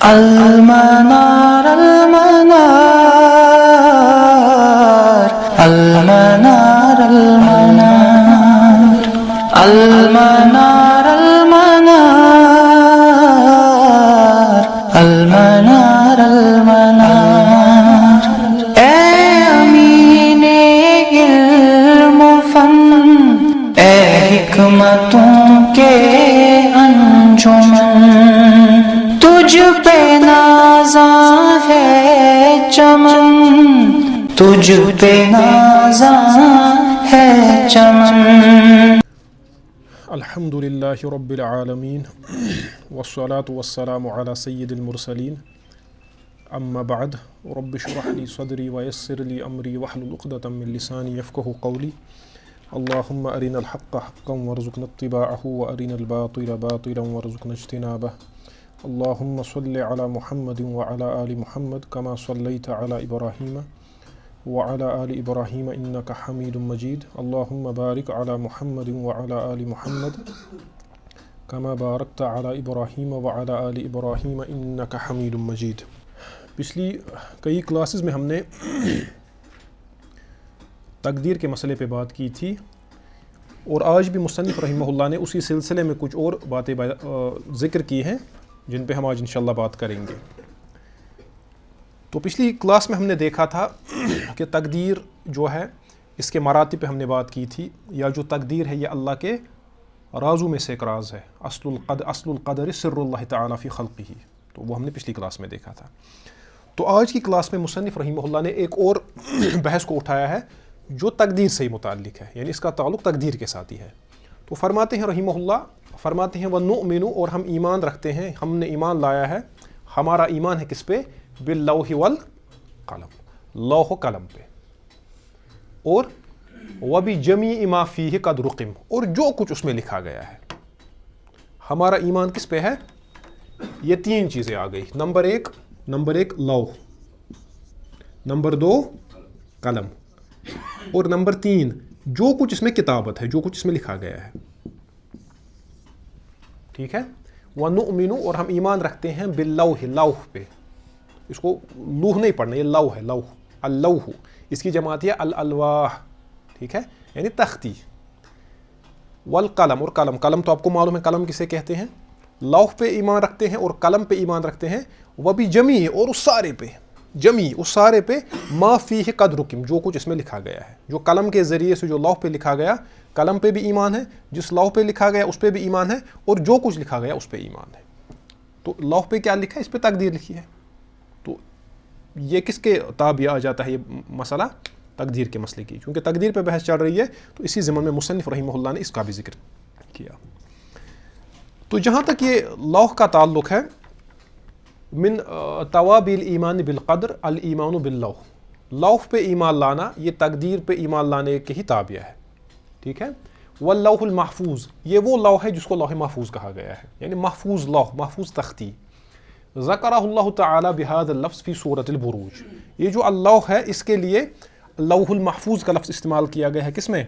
المنار المنار المنار المنار المنار المنار المنار اے امین علم و فن، اے حکمتوں کے انجمن، تجھ پہ نازاں ہے چمن، تجھ پہ نازاں ہے چمن۔ الحمد للہ رب العالمین والصلاة والسلام علی سید المرسلین، اما بعد رب اشرح لی صدری ویسر لی امری واحلل عقدۃ من لسانی یفقہوا قولی۔ اللہم ارنا الحق حقا وارزقنا اتباعہ وارنا الباطل باطلا وارزقنا اجتنابہ۔ اللہم صل علی محمد وعلی آل محمد کما صلیت علی ابراہیم وعلی آل ابراہیم انک حمید مجید۔ اللہم بارک علی محمد وعلی آل محمد کما بارکت علی ابراہیم وعلی آل ابراہیم انک حمید مجید۔ پچھلی کئی کلاسز میں ہم نے تقدیر کے مسئلے پہ بات کی تھی، اور آج بھی مصنف رحمہ اللہ نے اسی سلسلے میں کچھ اور باتیں ذکر کی ہیں جن پہ ہم آج انشاءاللہ بات کریں گے۔ تو پچھلی کلاس میں ہم نے دیکھا تھا کہ تقدیر جو ہے اس کے مراتب پہ ہم نے بات کی تھی، یا جو تقدیر ہے یہ اللہ کے رازوں میں سے ایک راز ہے، اصل القدر سر اللہ تعالیٰ فی خلقہ، تو وہ ہم نے پچھلی کلاس میں دیکھا تھا۔ تو آج کی کلاس میں مصنف رحمہ اللہ نے ایک اور بحث کو اٹھایا ہے جو تقدیر سے متعلق ہے، یعنی اس کا تعلق تقدیر کے ساتھ ہی ہے۔ تو فرماتے ہیں رحمہ اللہ، فرماتے ہیں وَنُؤْمِنُ، اور ہم ایمان رکھتے ہیں، ہم نے ایمان لایا ہے، ہمارا ایمان ہے کس پہ؟ باللوح والقلم، لوح و قلم پہ، اور وَبِجَمِيعِ مَا فِيهِ قَدْ رُقِمَ، اور جو کچھ اس میں لکھا گیا ہے۔ ہمارا ایمان کس پہ ہے؟ یہ تین چیزیں آ گئی، نمبر ایک لوح، نمبر دو قلم، اور نمبر تین جو کچھ اس میں کتابت ہے، جو کچھ اس میں لکھا گیا ہے۔ ٹھیک ہے، وَنُؤْمِنُ، اور ہم ایمان رکھتے ہیں باللوح، لوح پہ، اس کو لوح نہیں پڑھنا، یہ لوح ہے، لوح، اللوح، اس کی جماعت ہے الالواح، ٹھیک ہے، یعنی تختی، والقلم، اور قلم، قلم تو آپ کو معلوم ہے قلم کسے کہتے ہیں، لوح پہ ایمان رکھتے ہیں اور قلم پہ ایمان رکھتے ہیں، وَبِجَمِيعِ، اور اس سارے پہ، جمی، اس سارے پہ، ما فیہ قد رقم، جو کچھ اس میں لکھا گیا ہے، جو قلم کے ذریعے سے جو لوح پہ لکھا گیا، قلم پہ بھی ایمان ہے، جس لوح پہ لکھا گیا اس پہ بھی ایمان ہے، اور جو کچھ لکھا گیا اس پہ ایمان ہے۔ تو لوح پہ کیا لکھا ہے؟ اس پہ تقدیر لکھی ہے۔ تو یہ کس کے تابع آ جاتا ہے یہ مسئلہ؟ تقدیر کے مسئلے کی، چونکہ تقدیر پہ بحث چل رہی ہے تو اسی ضمن میں مصنف رحمہ اللہ نے اس کا بھی ذکر کیا۔ تو جہاں تک یہ لوح کا تعلق ہے، من توابع الایمان بالقدر الایمان باللوح، لوح پہ ایمان لانا یہ تقدیر پہ ایمان لانے کے ہی تابع ہے، ٹھیک ہے۔ واللوح المحفوظ، یہ وہ لوح ہے جس کو لوح محفوظ کہا گیا ہے، یعنی محفوظ لوح، محفوظ تختی۔ ذکرہ اللہ تعالی بہذا اللفظ فی سورۃ البروج، یہ جو اللوح ہے اس کے لیے لوح المحفوظ کا لفظ استعمال کیا گیا ہے، کس میں؟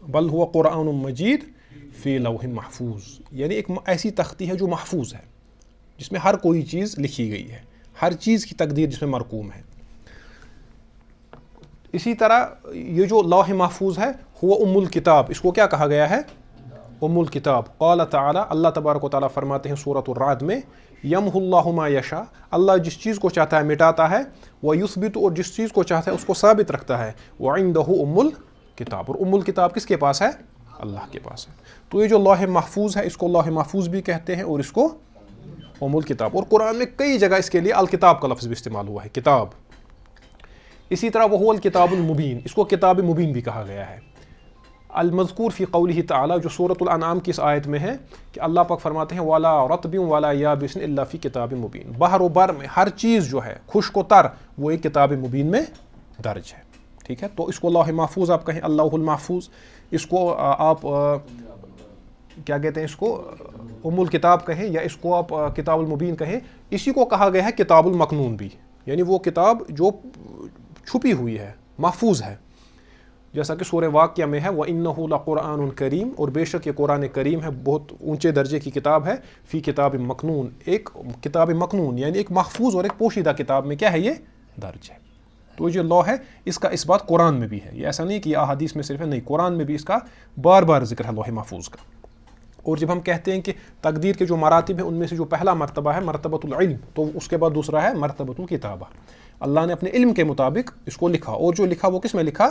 بل هو قرآن مجید فی لوح محفوظ، یعنی ایک ایسی تختی ہے جو محفوظ ہے، جس میں ہر کوئی چیز لکھی گئی ہے، ہر چیز کی تقدیر جس میں مرقوم ہے۔ اسی طرح یہ جو لوح محفوظ ہے ہوا ام الکتاب، اس کو کیا کہا گیا ہے؟ ام الکتاب۔ قال تعالی، اللہ تبارک و تعالیٰ فرماتے ہیں سورۃ الرعد میں، یمحو اللہ ما یشاء، اللہ جس چیز کو چاہتا ہے مٹاتا ہے، ویثبت، اور جس چیز کو چاہتا ہے اس کو ثابت رکھتا ہے، وعندہ ام الکتاب، اور ام الکتاب کس کے پاس ہے؟ اللہ کے پاس ہے۔ تو یہ جو لوح محفوظ ہے اس کو لوح محفوظ بھی کہتے ہیں اور اس کو ام الکتاب، اور قرآن میں کئی جگہ اس کے لیے الکتاب کا لفظ بھی استعمال ہوا ہے، کتاب۔ اسی طرح وہ الکتاب المبین، اس کو کتاب مبین بھی کہا گیا ہے۔ المذکور فی قولہ تعالی، جو سورۃ الانعام کی اس آیت میں ہے کہ اللہ پاک فرماتے ہیں وَلَا رَطْبٍ وَلَا يَابِسٍ إِلَّا فِي كِتَابٍ مُبِينٍ، بحر و بر میں ہر چیز جو ہے خشک و تر وہ ایک کتاب مبین میں درج ہے، ٹھیک ہے۔ تو اس کو لوح محفوظ آپ کہیں، اللوح المحفوظ، اس کو آپ کیا کہتے ہیں، اس کو ام الکتاب کہیں، یا اس کو آپ کتاب المبین کہیں۔ اسی کو کہا گیا ہے کتاب المکنون بھی، یعنی وہ کتاب جو چھپی ہوئی ہے، محفوظ ہے۔ جیسا کہ سورہ واقعہ میں ہے وَإِنَّهُ لَقُرْآنٌ کریم، اور بے شک یہ قرآن کریم ہے، بہت اونچے درجے کی کتاب ہے، فی کتاب مکنون، ایک کتاب مکنون یعنی ایک محفوظ اور ایک پوشیدہ کتاب میں کیا ہے، یہ درج ہے۔ تو جو لا ہے اس کا اس بات قرآن میں بھی ہے، یہ ایسا نہیں کہ یہ احادیث میں صرف ہے، نہیں، قرآن میں بھی اس کا بار بار ذکر ہے لوح محفوظ کا۔ اور جب ہم کہتے ہیں کہ تقدیر کے جو مراتب ہیں ان میں سے جو پہلا مرتبہ ہے مرتبۃ العلم، تو اس کے بعد دوسرا ہے مرتبۃ الکتابہ، اللہ نے اپنے علم کے مطابق اس کو لکھا، اور جو لکھا وہ کس میں لکھا،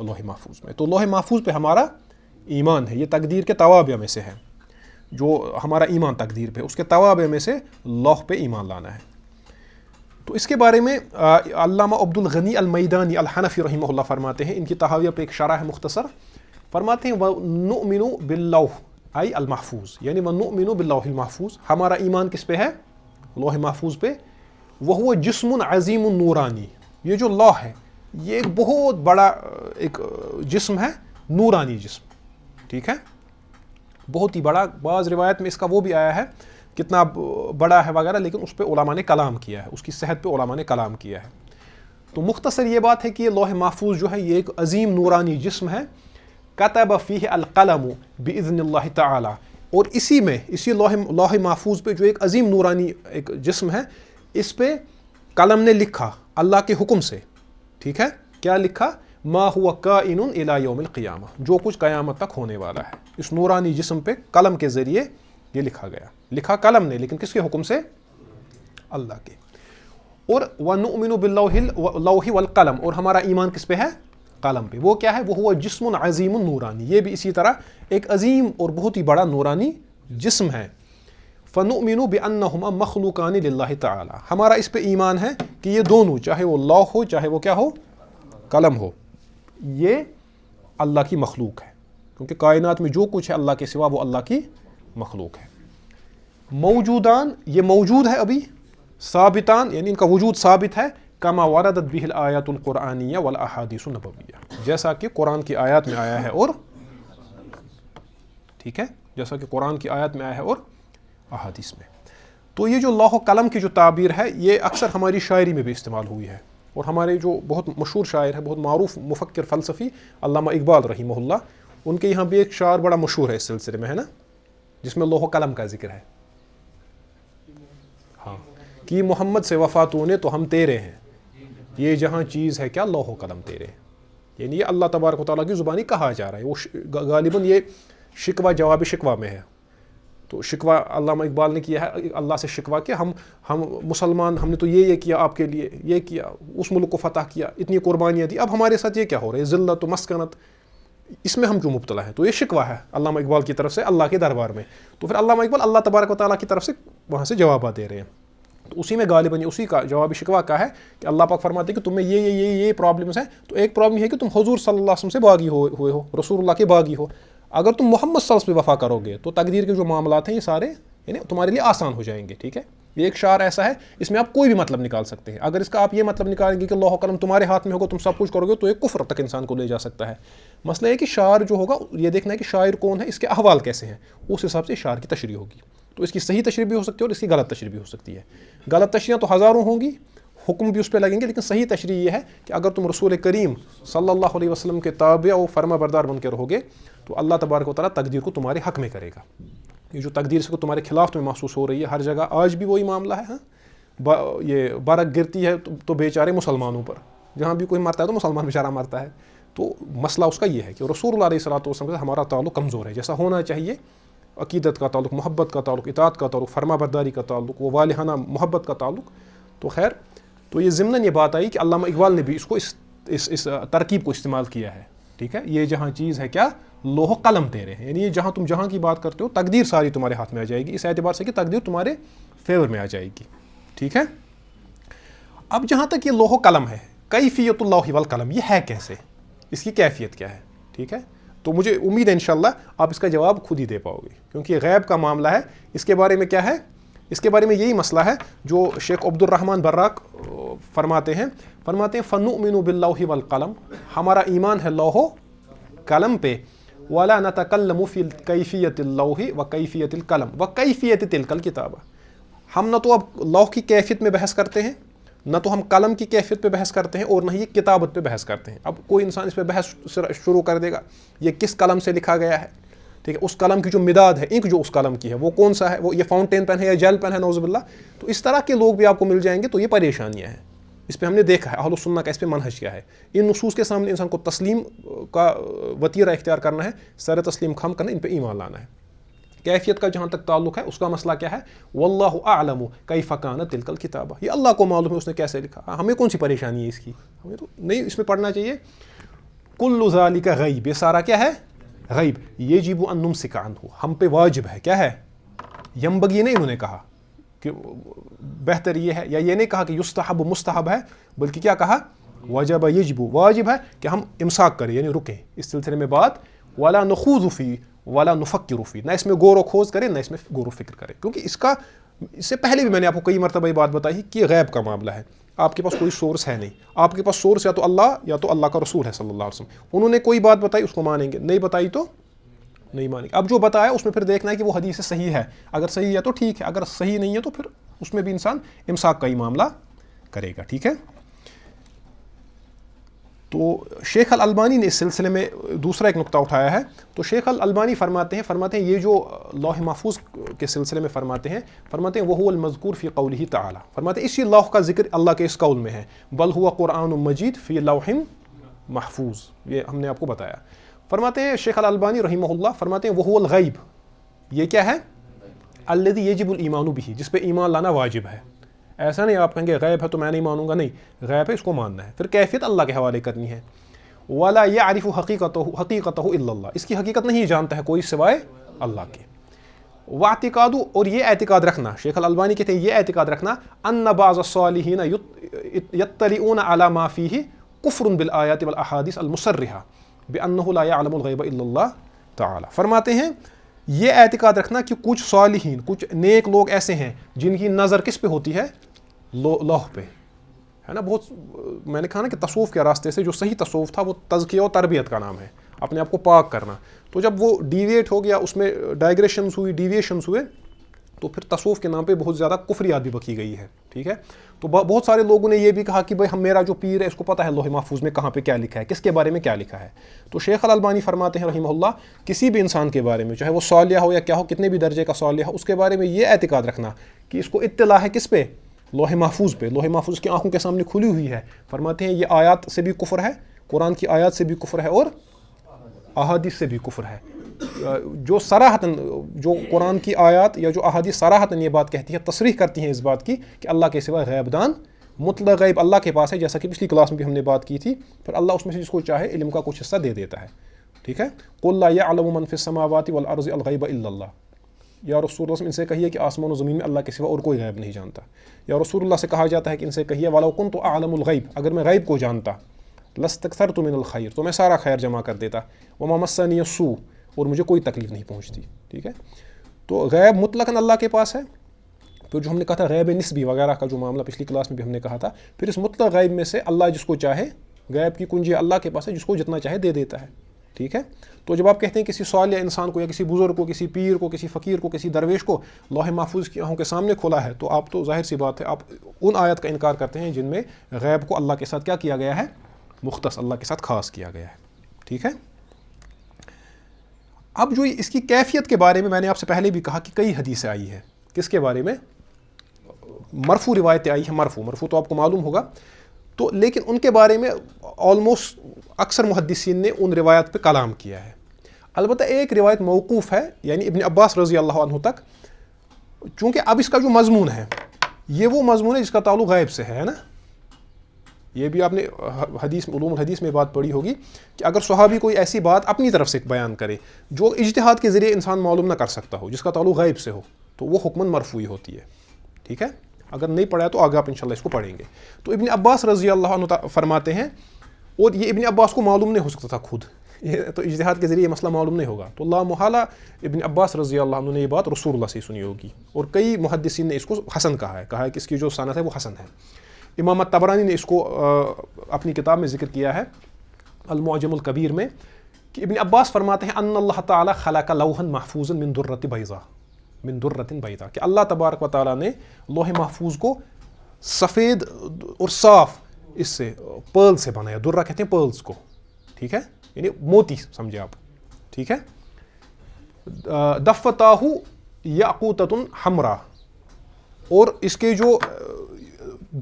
لوح محفوظ میں۔ تو لوح محفوظ پہ ہمارا ایمان ہے، یہ تقدیر کے توابع میں سے ہے، جو ہمارا ایمان تقدیر پہ، اس کے توابع میں سے لوح پہ ایمان لانا ہے۔ تو اس کے بارے میں علامہ عبد الغنی المیدانی الحنفی رحمہ اللہ فرماتے ہیں، ان کی تحاویہ پہ ایک شرح ہے مختصر، فرماتے ہیں وَنُؤْمِنُ بِاللَّوْحِ ای المحفوظ، یعنی وَنُؤْمِنُ بِاللَّوْحِ المحفوظ، ہمارا ایمان کس پہ ہے، لوح محفوظ پہ، وَهُوَ جِسْمٌ عَظِيمٌ نورانی، یہ جو لوح ہے یہ ایک بہت بڑا ایک جسم ہے، نورانی جسم، ٹھیک ہے، بہت ہی بڑا۔ بعض روایت میں اس کا وہ بھی آیا ہے کتنا بڑا ہے وغیرہ، لیکن اس پہ علماء نے کلام کیا ہے، اس کی صحت پہ علماء نے کلام کیا ہے۔ تو مختصر یہ بات ہے کہ یہ لوح محفوظ جو ہے یہ ایک عظیم نورانی جسم ہے، کتب فیہ القلم باذن اللہ تعالی، اور اسی میں، اسی لوح محفوظ پہ جو ایک عظیم نورانی ایک جسم ہے، اس پہ قلم نے لکھا اللہ کے حکم سے، ٹھیک ہے، کیا لکھا، ما هو کائن الی یوم القیامہ، جو کچھ قیامت تک ہونے والا ہے، اس نورانی جسم پہ قلم کے ذریعے یہ لکھا گیا، لکھا قلم نے، لیکن کس کے حکم سے، اللہ کے۔ اور وَنُؤْمِنُ بِاللَّوْحِ وَالْقَلَمِ، اور ہمارا ایمان کس پہ ہے، قلم پہ، وہ کیا ہے، وہ جسم عظیم نورانی، یہ بھی اسی طرح ایک عظیم اور بہت ہی بڑا نورانی جسم ہے۔ فَنُؤْمِنُ بِأَنَّهُمَا مَخْلُوقَانِ لِلَّهِ تَعَالَى، ہمارا اس پہ ایمان ہے کہ یہ دونوں، چاہے وہ لوح ہو چاہے وہ کیا ہو، قلم ہو، یہ اللہ کی مخلوق ہے، کیونکہ کائنات میں جو کچھ ہے اللہ کے سوا وہ اللہ کی مخلوق ہے۔ موجودان، یہ موجود ہے ابھی، ثابتان یعنی ان کا وجود ثابت ہے، کما وردت بہ الآیات القرآنیہ والاحادیث النبویہ، جیسا کہ قرآن کی آیات میں آیا ہے، اور ٹھیک ہے، جیسا کہ قرآن کی آیات میں آیا ہے اور احادیث میں۔ تو یہ جو لوح و قلم کی جو تعبیر ہے یہ اکثر ہماری شاعری میں بھی استعمال ہوئی ہے، اور ہمارے جو بہت مشہور شاعر ہے، بہت معروف مفکر فلسفی علامہ اقبال رحمہ اللہ، ان کے یہاں بھی ایک شعر بڑا مشہور ہے اس سلسلے میں، ہے نا، جس میں لوح و قلم کا ذکر ہے، ہاں، کہ محمد سے وفا تو نے تو ہم تیرے ہیں، یہ جہاں چیز ہے کیا، لوح و قلم تیرے ہیں، یعنی یہ اللہ تبارک و تعالیٰ کی زبانی کہا جا رہا ہے، وہ غالباً یہ شکوہ جواب شکوہ میں ہے۔ تو شکوہ علامہ اقبال نے کیا ہے اللہ سے شکوہ کہ ہم مسلمان، ہم نے تو یہ کیا آپ کے لیے، یہ کیا، اس ملک کو فتح کیا، اتنی قربانیاں دی، اب ہمارے ساتھ یہ کیا ہو رہا ہے، ذلت و مسکنت، اس میں ہم کیوں مبتلا ہیں۔ تو یہ شکوہ ہے علامہ اقبال کی طرف سے اللہ کے دربار میں۔ تو پھر علامہ اقبال اللہ تبارک و تعالیٰ کی طرف سے وہاں سے جوابات دے رہے ہیں، تو اسی میں غالباً اسی کا جواب شکوہ کا ہے کہ اللہ پاک فرماتے ہیں کہ تمہیں یہ پرابلمس ہیں۔ تو ایک پرابلم ہے کہ تم حضور صلی اللہ علیہ وسلم سے باغی ہوئے ہو، رسول اللہ کے باغی ہو، اگر تم محمد صلی اللہ علیہ وسلم پہ وفا کرو گے تو تقدیر کے جو معاملات ہیں یہ سارے یعنی تمہارے لیے آسان ہو جائیں گے، ٹھیک ہے۔ یہ ایک شعر ایسا ہے، اس میں آپ کوئی بھی مطلب نکال سکتے ہیں، اگر اس کا آپ یہ مطلب نکالیں گے کہ لوح و قلم تمہارے ہاتھ میں ہوگا تم سب کچھ کرو گے، تو یہ کفر تک انسان کو لے جا سکتا ہے۔ مسئلہ یہ کہ شاعر جو ہوگا یہ دیکھنا ہے کہ شاعر کون ہے، اس کے احوال کیسے ہیں، اس حساب سے شعر کی تشریح ہوگی۔ تو اس کی صحیح تشریح بھی ہو سکتی ہے اور اس کی غلط تشریح بھی ہو سکتی ہے۔ غلط تشریحیں تو ہزاروں ہوں گی، حکم بھی اس پہ لگیں گے، لیکن صحیح تشریح یہ ہے کہ اگر تم رسول کریم صلی اللہ علیہ وسلم کے تابع و فرما بردار بن کے رہو گے تو اللہ تبارک و تعالیٰ تقدیر کو تمہارے حق میں کرے گا۔ یہ جو تقدیر سے تمہارے خلاف تمہیں محسوس ہو رہی ہے ہر جگہ، آج بھی وہی معاملہ ہے، ہاں، یہ برق گرتی ہے تو بیچارے مسلمانوں پر، جہاں بھی کوئی مرتا ہے تو مسلمان بیچارہ مرتا ہے۔ تو مسئلہ اس کا یہ ہے کہ رسول اللہ علیہ الصلوۃ والسلام سے ہمارا تعلق کمزور ہے، جیسا ہونا چاہیے، عقیدت کا تعلق، محبت کا تعلق، اطاعت کا تعلق، فرما برداری کا تعلق، وہ والہانہ محبت کا تعلق۔ تو خیر، تو یہ ضمناً یہ بات آئی کہ علامہ اقبال نے بھی اس کو اس ترکیب کو استعمال کیا ہے، ٹھیک ہے۔ یہ جہاں چیز ہے کیا، لوح و قلم تیرے ہیں، یعنی یہ جہاں تم جہاں کی بات کرتے ہو تقدیر ساری تمہارے ہاتھ میں آ جائے گی، اس اعتبار سے کہ تقدیر تمہارے فیور میں آ جائے گی، ٹھیک ہے۔ اب جہاں تک یہ لوح و قلم ہے، کیفیت اللوح والقلم، یہ ہے کیسے، اس کی کیفیت کیا ہے، ٹھیک ہے۔ تو مجھے امید ہے انشاءاللہ آپ اس کا جواب خود ہی دے پاؤ گے، کیونکہ یہ غیب کا معاملہ ہے۔ اس کے بارے میں کیا ہے، اس کے بارے میں یہی مسئلہ ہے جو شیخ عبد الرحمن براق فرماتے ہیں فَنُؤْمِنُ بِاللَّوْحِ وَالْقَلَمِ، ہمارا ایمان ہے لوح و قلم پہ، وَلَا نَتَكَلَّمُ فِي كَيْفِيَّةِ اللَّوْحِ وَكَيْفِيَّةِ الْقَلَمِ وَكَيْفِيَّةِ تِلْكَ الْكِتَابَةِ، ہم نہ تو اب لوح کی کیفیت میں بحث کرتے ہیں نہ تو ہم قلم کی کیفیت پہ بحث کرتے ہیں اور نہ ہی یہ کتابت پہ بحث کرتے ہیں. اب کوئی انسان اس پہ بحث شروع کر دے گا یہ کس قلم سے لکھا گیا ہے, ٹھیک ہے, اس قلم کی جو مداد ہے, انک جو اس قلم کی ہے وہ کون سا ہے, وہ یہ فاؤنٹین پین ہے یا جیل پین ہے, نعوذ باللہ. تو اس طرح کے لوگ بھی آپ کو مل جائیں گے. تو یہ پریشانیاں ہیں, اس پہ ہم نے دیکھا ہے اہل السنہ کا اس پہ منہج کیا ہے. ان نصوص کے سامنے انسان کو تسلیم کا وتیرہ اختیار کرنا ہے, سر تسلیم خم کرنا, ان پہ ایمان لانا ہے. کیفیت کا جہاں تک تعلق ہے اس کا مسئلہ کیا ہے, واللہ اعلم کیف کانت تلک الکتابہ, یہ اللہ کو معلوم ہے اس نے کیسے لکھا. ہمیں کون سی پریشانی ہے اس کی, ہمیں تو نہیں اس میں پڑھنا چاہیے. کل ذالک غیب, یہ سارا کیا ہے, غیب. یجب ان نمسک عنہ, ہم پہ واجب ہے, کیا ہے, ینبغی نہیں انہوں نے کہا کہ بہتر یہ ہے, یا یہ نہیں کہا کہ یستحب مستحب ہے, بلکہ کیا کہا, وجب یجب, واجب ہے کہ ہم امساک کریں یعنی رکیں اس سلسلے میں بات. ولا نخوض فی ولا نفکر فی, نہ اس میں غور و خوض کریں نہ اس میں غور و فکر کریں, کیونکہ اس سے پہلے بھی میں نے آپ کو کئی مرتبہ یہ بات بتائی کہ یہ غیب کا معاملہ ہے. آپ کے پاس کوئی سورس ہے نہیں, آپ کے پاس سورس یا تو اللہ کا رسول ہے صلی اللہ علیہ وسلم. انہوں نے کوئی بات بتائی اس کو مانیں گے, نہیں بتائی تو نہیں مانیں گے. اب جو بتایا اس میں پھر دیکھنا ہے کہ وہ حدیث صحیح ہے, اگر صحیح ہے تو ٹھیک ہے, اگر صحیح نہیں ہے تو پھر اس میں بھی انسان امساک کا ہی معاملہ کرے گا. ٹھیک ہے. تو شیخ الالبانی نے اس سلسلے میں دوسرا ایک نقطہ اٹھایا ہے. تو شیخ الالبانی فرماتے ہیں یہ جو لوح محفوظ کے سلسلے میں فرماتے ہیں وہو المذکور فی قولہ تعالی, فرماتے ہیں اسی لوح کا ذکر اللہ کے اس قول میں ہے, بل ہوا قرآن مجید فی لوح محفوظ, یہ ہم نے آپ کو بتایا. فرماتے ہیں شیخ الالبانی رحمہ اللہ, فرماتے ہیں وہو الغیب, یہ کیا ہے, الذی یجب الایمان بہ, جس پہ ایمان لانا واجب ہے. ایسا نہیں آپ کہیں گے غیب ہے تو میں نہیں مانوں گا, نہیں, غیب ہے اس کو ماننا ہے. پھر کیفیت اللہ کے حوالے کرنی ہے. وَلَا يَعْرِفُ حَقِيقَتَهُ إِلَّا اللَّهُ, اس کی حقیقت نہیں جانتا ہے کوئی سوائے اللہ کے. وَاعْتِقَادُ, اور یہ اعتقاد رکھنا, شیخ الالبانی کہتے ہیں یہ اعتقاد رکھنا, أَنَّ بَعْضَ الصَّالِحِينَ يَطَّلِعُونَ عَلَى مَا فِيهِ كُفْرٌ بِالْآيَاتِ وَالْأَحَادِيثِ الْمُصَرِّحَةِ بِأَنَّهُ لَا يَعْلَمُ الْغَيْبَ إِلَّا اللَّهُ تعالی. فرماتے ہیں یہ اعتقاد رکھنا کہ کچھ صالحین, کچھ نیک لوگ ایسے ہیں جن کی نظر کس پہ ہوتی ہے, لوح پہ ہے نا. بہت میں نے کہا نا کہ تصوف کے راستے سے جو صحیح تصوف تھا وہ تزکیہ و تربیت کا نام ہے, اپنے آپ کو پاک کرنا. تو جب وہ ڈیویٹ ہو گیا, اس میں ڈائگریشنز ہوئی, ڈیویشنز ہوئے, تو پھر تصوف کے نام پہ بہت زیادہ کفریات بھی بکی گئی ہے. ٹھیک ہے. تو بہت سارے لوگوں نے یہ بھی کہا کہ بھائی میرا جو پیر ہے اس کو پتہ ہے لوح محفوظ میں کہاں پہ کیا لکھا ہے, کس کے بارے میں کیا لکھا ہے. تو شیخ الالبانی فرماتے ہیں رحمہ اللہ, کسی بھی انسان کے بارے میں, چاہے وہ صالح ہو یا کیا ہو, کتنے بھی درجے کا صالح ہو, اس کے بارے میں یہ اعتقاد رکھنا کہ اس کو اطلاع ہے کس پہ, لوح محفوظ پہ. لوح محفوظ کی آنکھوں کے سامنے کھلی ہوئی ہے. فرماتے ہیں یہ آیات سے بھی کفر ہے, قرآن کی آیات سے بھی کفر ہے, اور احادیث سے بھی کفر ہے. جو صراحتاً, جو قرآن کی آیات یا جو احادیث صراحتاً یہ بات کہتی ہے, تصریح کرتی ہیں اس بات کی کہ اللہ کے سوا غیب دان, مطلق غیب اللہ کے پاس ہے, جیسا کہ پچھلی کلاس میں بھی ہم نے بات کی تھی. پھر اللہ اس میں سے جس کو چاہے علم کا کچھ حصہ دے دیتا ہے. ٹھیک ہے. قُلْ لَا يَعْلَمُ مَنْ فِي السَّمَاوَاتِ وَالْأَرْضِ الْغَيْبَ إِلَّا اللَّهُ, یا رسول اللہ ان سے کہیے کہ آسمان و زمین میں اللہ کے سوا اور کوئی غیب نہیں جانتا. یا رسول اللہ سے کہا جاتا ہے کہ ان سے کہیے وَلَوْ كُنْتُ أَعْلَمُ الْغَيْبَ, اگر میں غیب کو جانتا, لَاسْتَكْثَرْتُ مِنَ الْخَيْرِ, تو میں سارا خیر جمع کر دیتا, وَمَا مَسَّنِيَ السُّوءُ, اور مجھے کوئی تکلیف نہیں پہنچتی. ٹھیک ہے. تو غیب مطلقاً اللہ کے پاس ہے. پھر جو ہم نے کہا تھا غیب نسبی وغیرہ کا جو معاملہ پچھلی کلاس میں بھی ہم نے کہا تھا, پھر اس مطلق غیب میں سے اللہ جس کو چاہے, غیب کی کنجی اللہ کے پاس ہے, جس کو جتنا چاہے دے دیتا ہے. ٹھیک ہے. تو جب آپ کہتے ہیں کسی صالح انسان کو یا کسی بزرگ کو, کسی پیر کو, کسی فقیر کو, کسی درویش کو لوح محفوظ کی آنکھوں کے سامنے کھولا ہے, تو آپ تو ظاہر سی بات ہے آپ ان آیات کا انکار کرتے ہیں جن میں غیب کو اللہ کے ساتھ کیا کیا گیا ہے, مختص, اللہ کے ساتھ خاص کیا گیا ہے. ٹھیک ہے. اب جو اس کی کیفیت کے بارے میں نے آپ سے پہلے بھی کہا کہ کئی حدیثیں آئی ہیں. کس کے بارے میں, مرفوع روایتیں آئی ہیں. مرفوع تو آپ کو معلوم ہوگا. تو لیکن ان کے بارے میں آلموسٹ اکثر محدثین نے ان روایت پہ کلام کیا ہے. البتہ ایک روایت موقوف ہے, یعنی ابن عباس رضی اللہ عنہ تک, چونکہ اب اس کا جو مضمون ہے یہ وہ مضمون ہے جس کا تعلق غیب سے ہے نا. یہ بھی آپ نے حدیث, علوم الحدیث میں بات پڑھی ہوگی کہ اگر صحابی کوئی ایسی بات اپنی طرف سے بیان کرے جو اجتہاد کے ذریعے انسان معلوم نہ کر سکتا ہو, جس کا تعلق غیب سے ہو, تو وہ حکماً مرفوعی ہوتی ہے. ٹھیک ہے. اگر نہیں پڑھا تو آگے آپ انشاءاللہ اس کو پڑھیں گے. تو ابن عباس رضی اللہ عنہ فرماتے ہیں, اور یہ ابن عباس کو معلوم نہیں ہو سکتا تھا خود, یہ تو اجتہاد کے ذریعے یہ مسئلہ معلوم نہیں ہوگا. تو لا محالہ ابن عباس رضی اللہ عنہ نے یہ بات رسول اللہ سے سنی ہوگی, اور کئی محدثین نے اس کو حسن کہا ہے کہ اس کی جو سند ہے وہ حسن ہے. امام الطبرانی نے اس کو اپنی کتاب میں ذکر کیا ہے المعجم الکبیر میں, کہ ابن عباس فرماتے ہیں ان اللہ تعالی خلق لوحا محفوظا من درۃ بیضاء, کہ اللہ تبارک و تعالیٰ نے لوح محفوظ کو سفید اور صاف اس سے پرل سے بنا ہے. درہ کہتے ہیں پرلز کو, ٹھیک ہے, یعنی موتی سمجھے آپ, ٹھیک ہے. دفتاہ یاقوتۃ حمراء, اور اس کے جو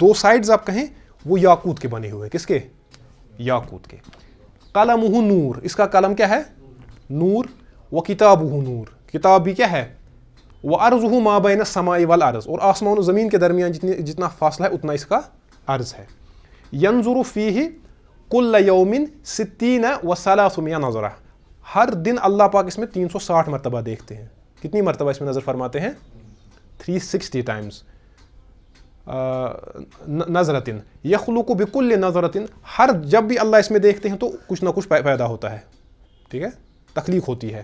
دو سائڈز آپ کہیں وہ یاقوت کے بنے ہوئے. کس کے؟ یاقوت کے. قلمہ نور, اس کا قلم کیا ہے؟ نور. وکتابہ نور, کتاب بھی کیا ہے؟ وعرضہ ما بین السماء والارض, اور آسمان و زمین کے درمیان جتنا فاصلہ ہے اتنا اس کا عرض ہے. ینظر فیہ کل یوم 60 و 300 نظرہ, ہر دن اللہ پاک اس میں 360 مرتبہ دیکھتے ہیں. کتنی مرتبہ اس میں نظر فرماتے ہیں؟ 360 ٹائمز. نظرتن یخلق بکل نظرتن, ہر جب بھی اللہ اس میں دیکھتے ہیں تو کچھ نہ کچھ پیدا ہوتا ہے, ٹھیک ہے, تخلیق ہوتی ہے.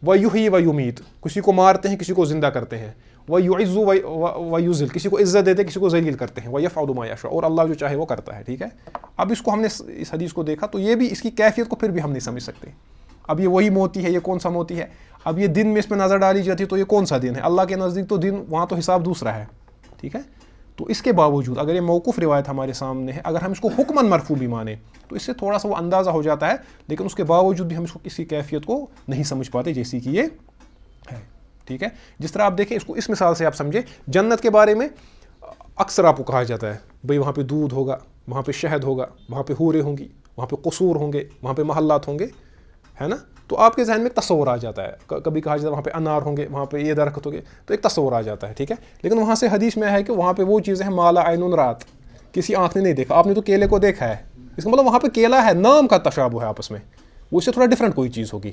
ویحیی ویمیت, کسی کو مارتے ہیں کسی کو زندہ کرتے ہیں. ویعز ویذل, کسی کو عزت دیتے ہیں کسی کو ذلیل کرتے ہیں. ویفعل ما یشاء, اور اللہ جو چاہے وہ کرتا ہے, ٹھیک ہے. اب اس کو ہم نے اس حدیث کو دیکھا تو یہ بھی اس کی کیفیت کو پھر بھی ہم نہیں سمجھ سکتے. اب یہ وہی موتی ہے, یہ کون سا موتی ہے؟ اب یہ دن میں اس میں نظر ڈالی جاتی ہے تو یہ کون سا دن ہے؟ اللہ کے نزدیک تو دن, وہاں تو حساب دوسرا ہے, ٹھیک ہے. تو اس کے باوجود اگر یہ موقوف روایت ہمارے سامنے ہے, اگر ہم اس کو حکماً مرفوع بھی مانیں تو اس سے تھوڑا سا وہ اندازہ ہو جاتا ہے, لیکن اس کے باوجود بھی ہم اس کو کسی کیفیت کو نہیں سمجھ پاتے جیسی کہ یہ ہے, ٹھیک ہے. جس طرح آپ دیکھیں اس کو, اس مثال سے آپ سمجھیں, جنت کے بارے میں اکثر آپ کو کہا جاتا ہے بھئی وہاں پہ دودھ ہوگا, وہاں پہ شہد ہوگا, وہاں پہ حوریں ہوں گی, وہاں پہ قصور ہوں گے, وہاں پہ محلات ہوں گے, ہے نا. تو آپ کے ذہن میں ایک تصور آ جاتا ہے. کبھی کہا جاتا ہے وہاں پہ انار ہوں گے, وہاں پہ یہ درخت ہوں گے, تو ایک تصور آ جاتا ہے, ٹھیک ہے. لیکن وہاں سے حدیث میں ہے کہ وہاں پہ وہ چیزیں ہیں مالا عین رات, کسی آنکھ نے نہیں دیکھا. آپ نے تو کیلے کو دیکھا ہے, اس کا مطلب وہاں پہ کیلا ہے, نام کا تشابہ ہے آپس میں, وہ اس سے تھوڑا ڈفرینٹ کوئی چیز ہوگی.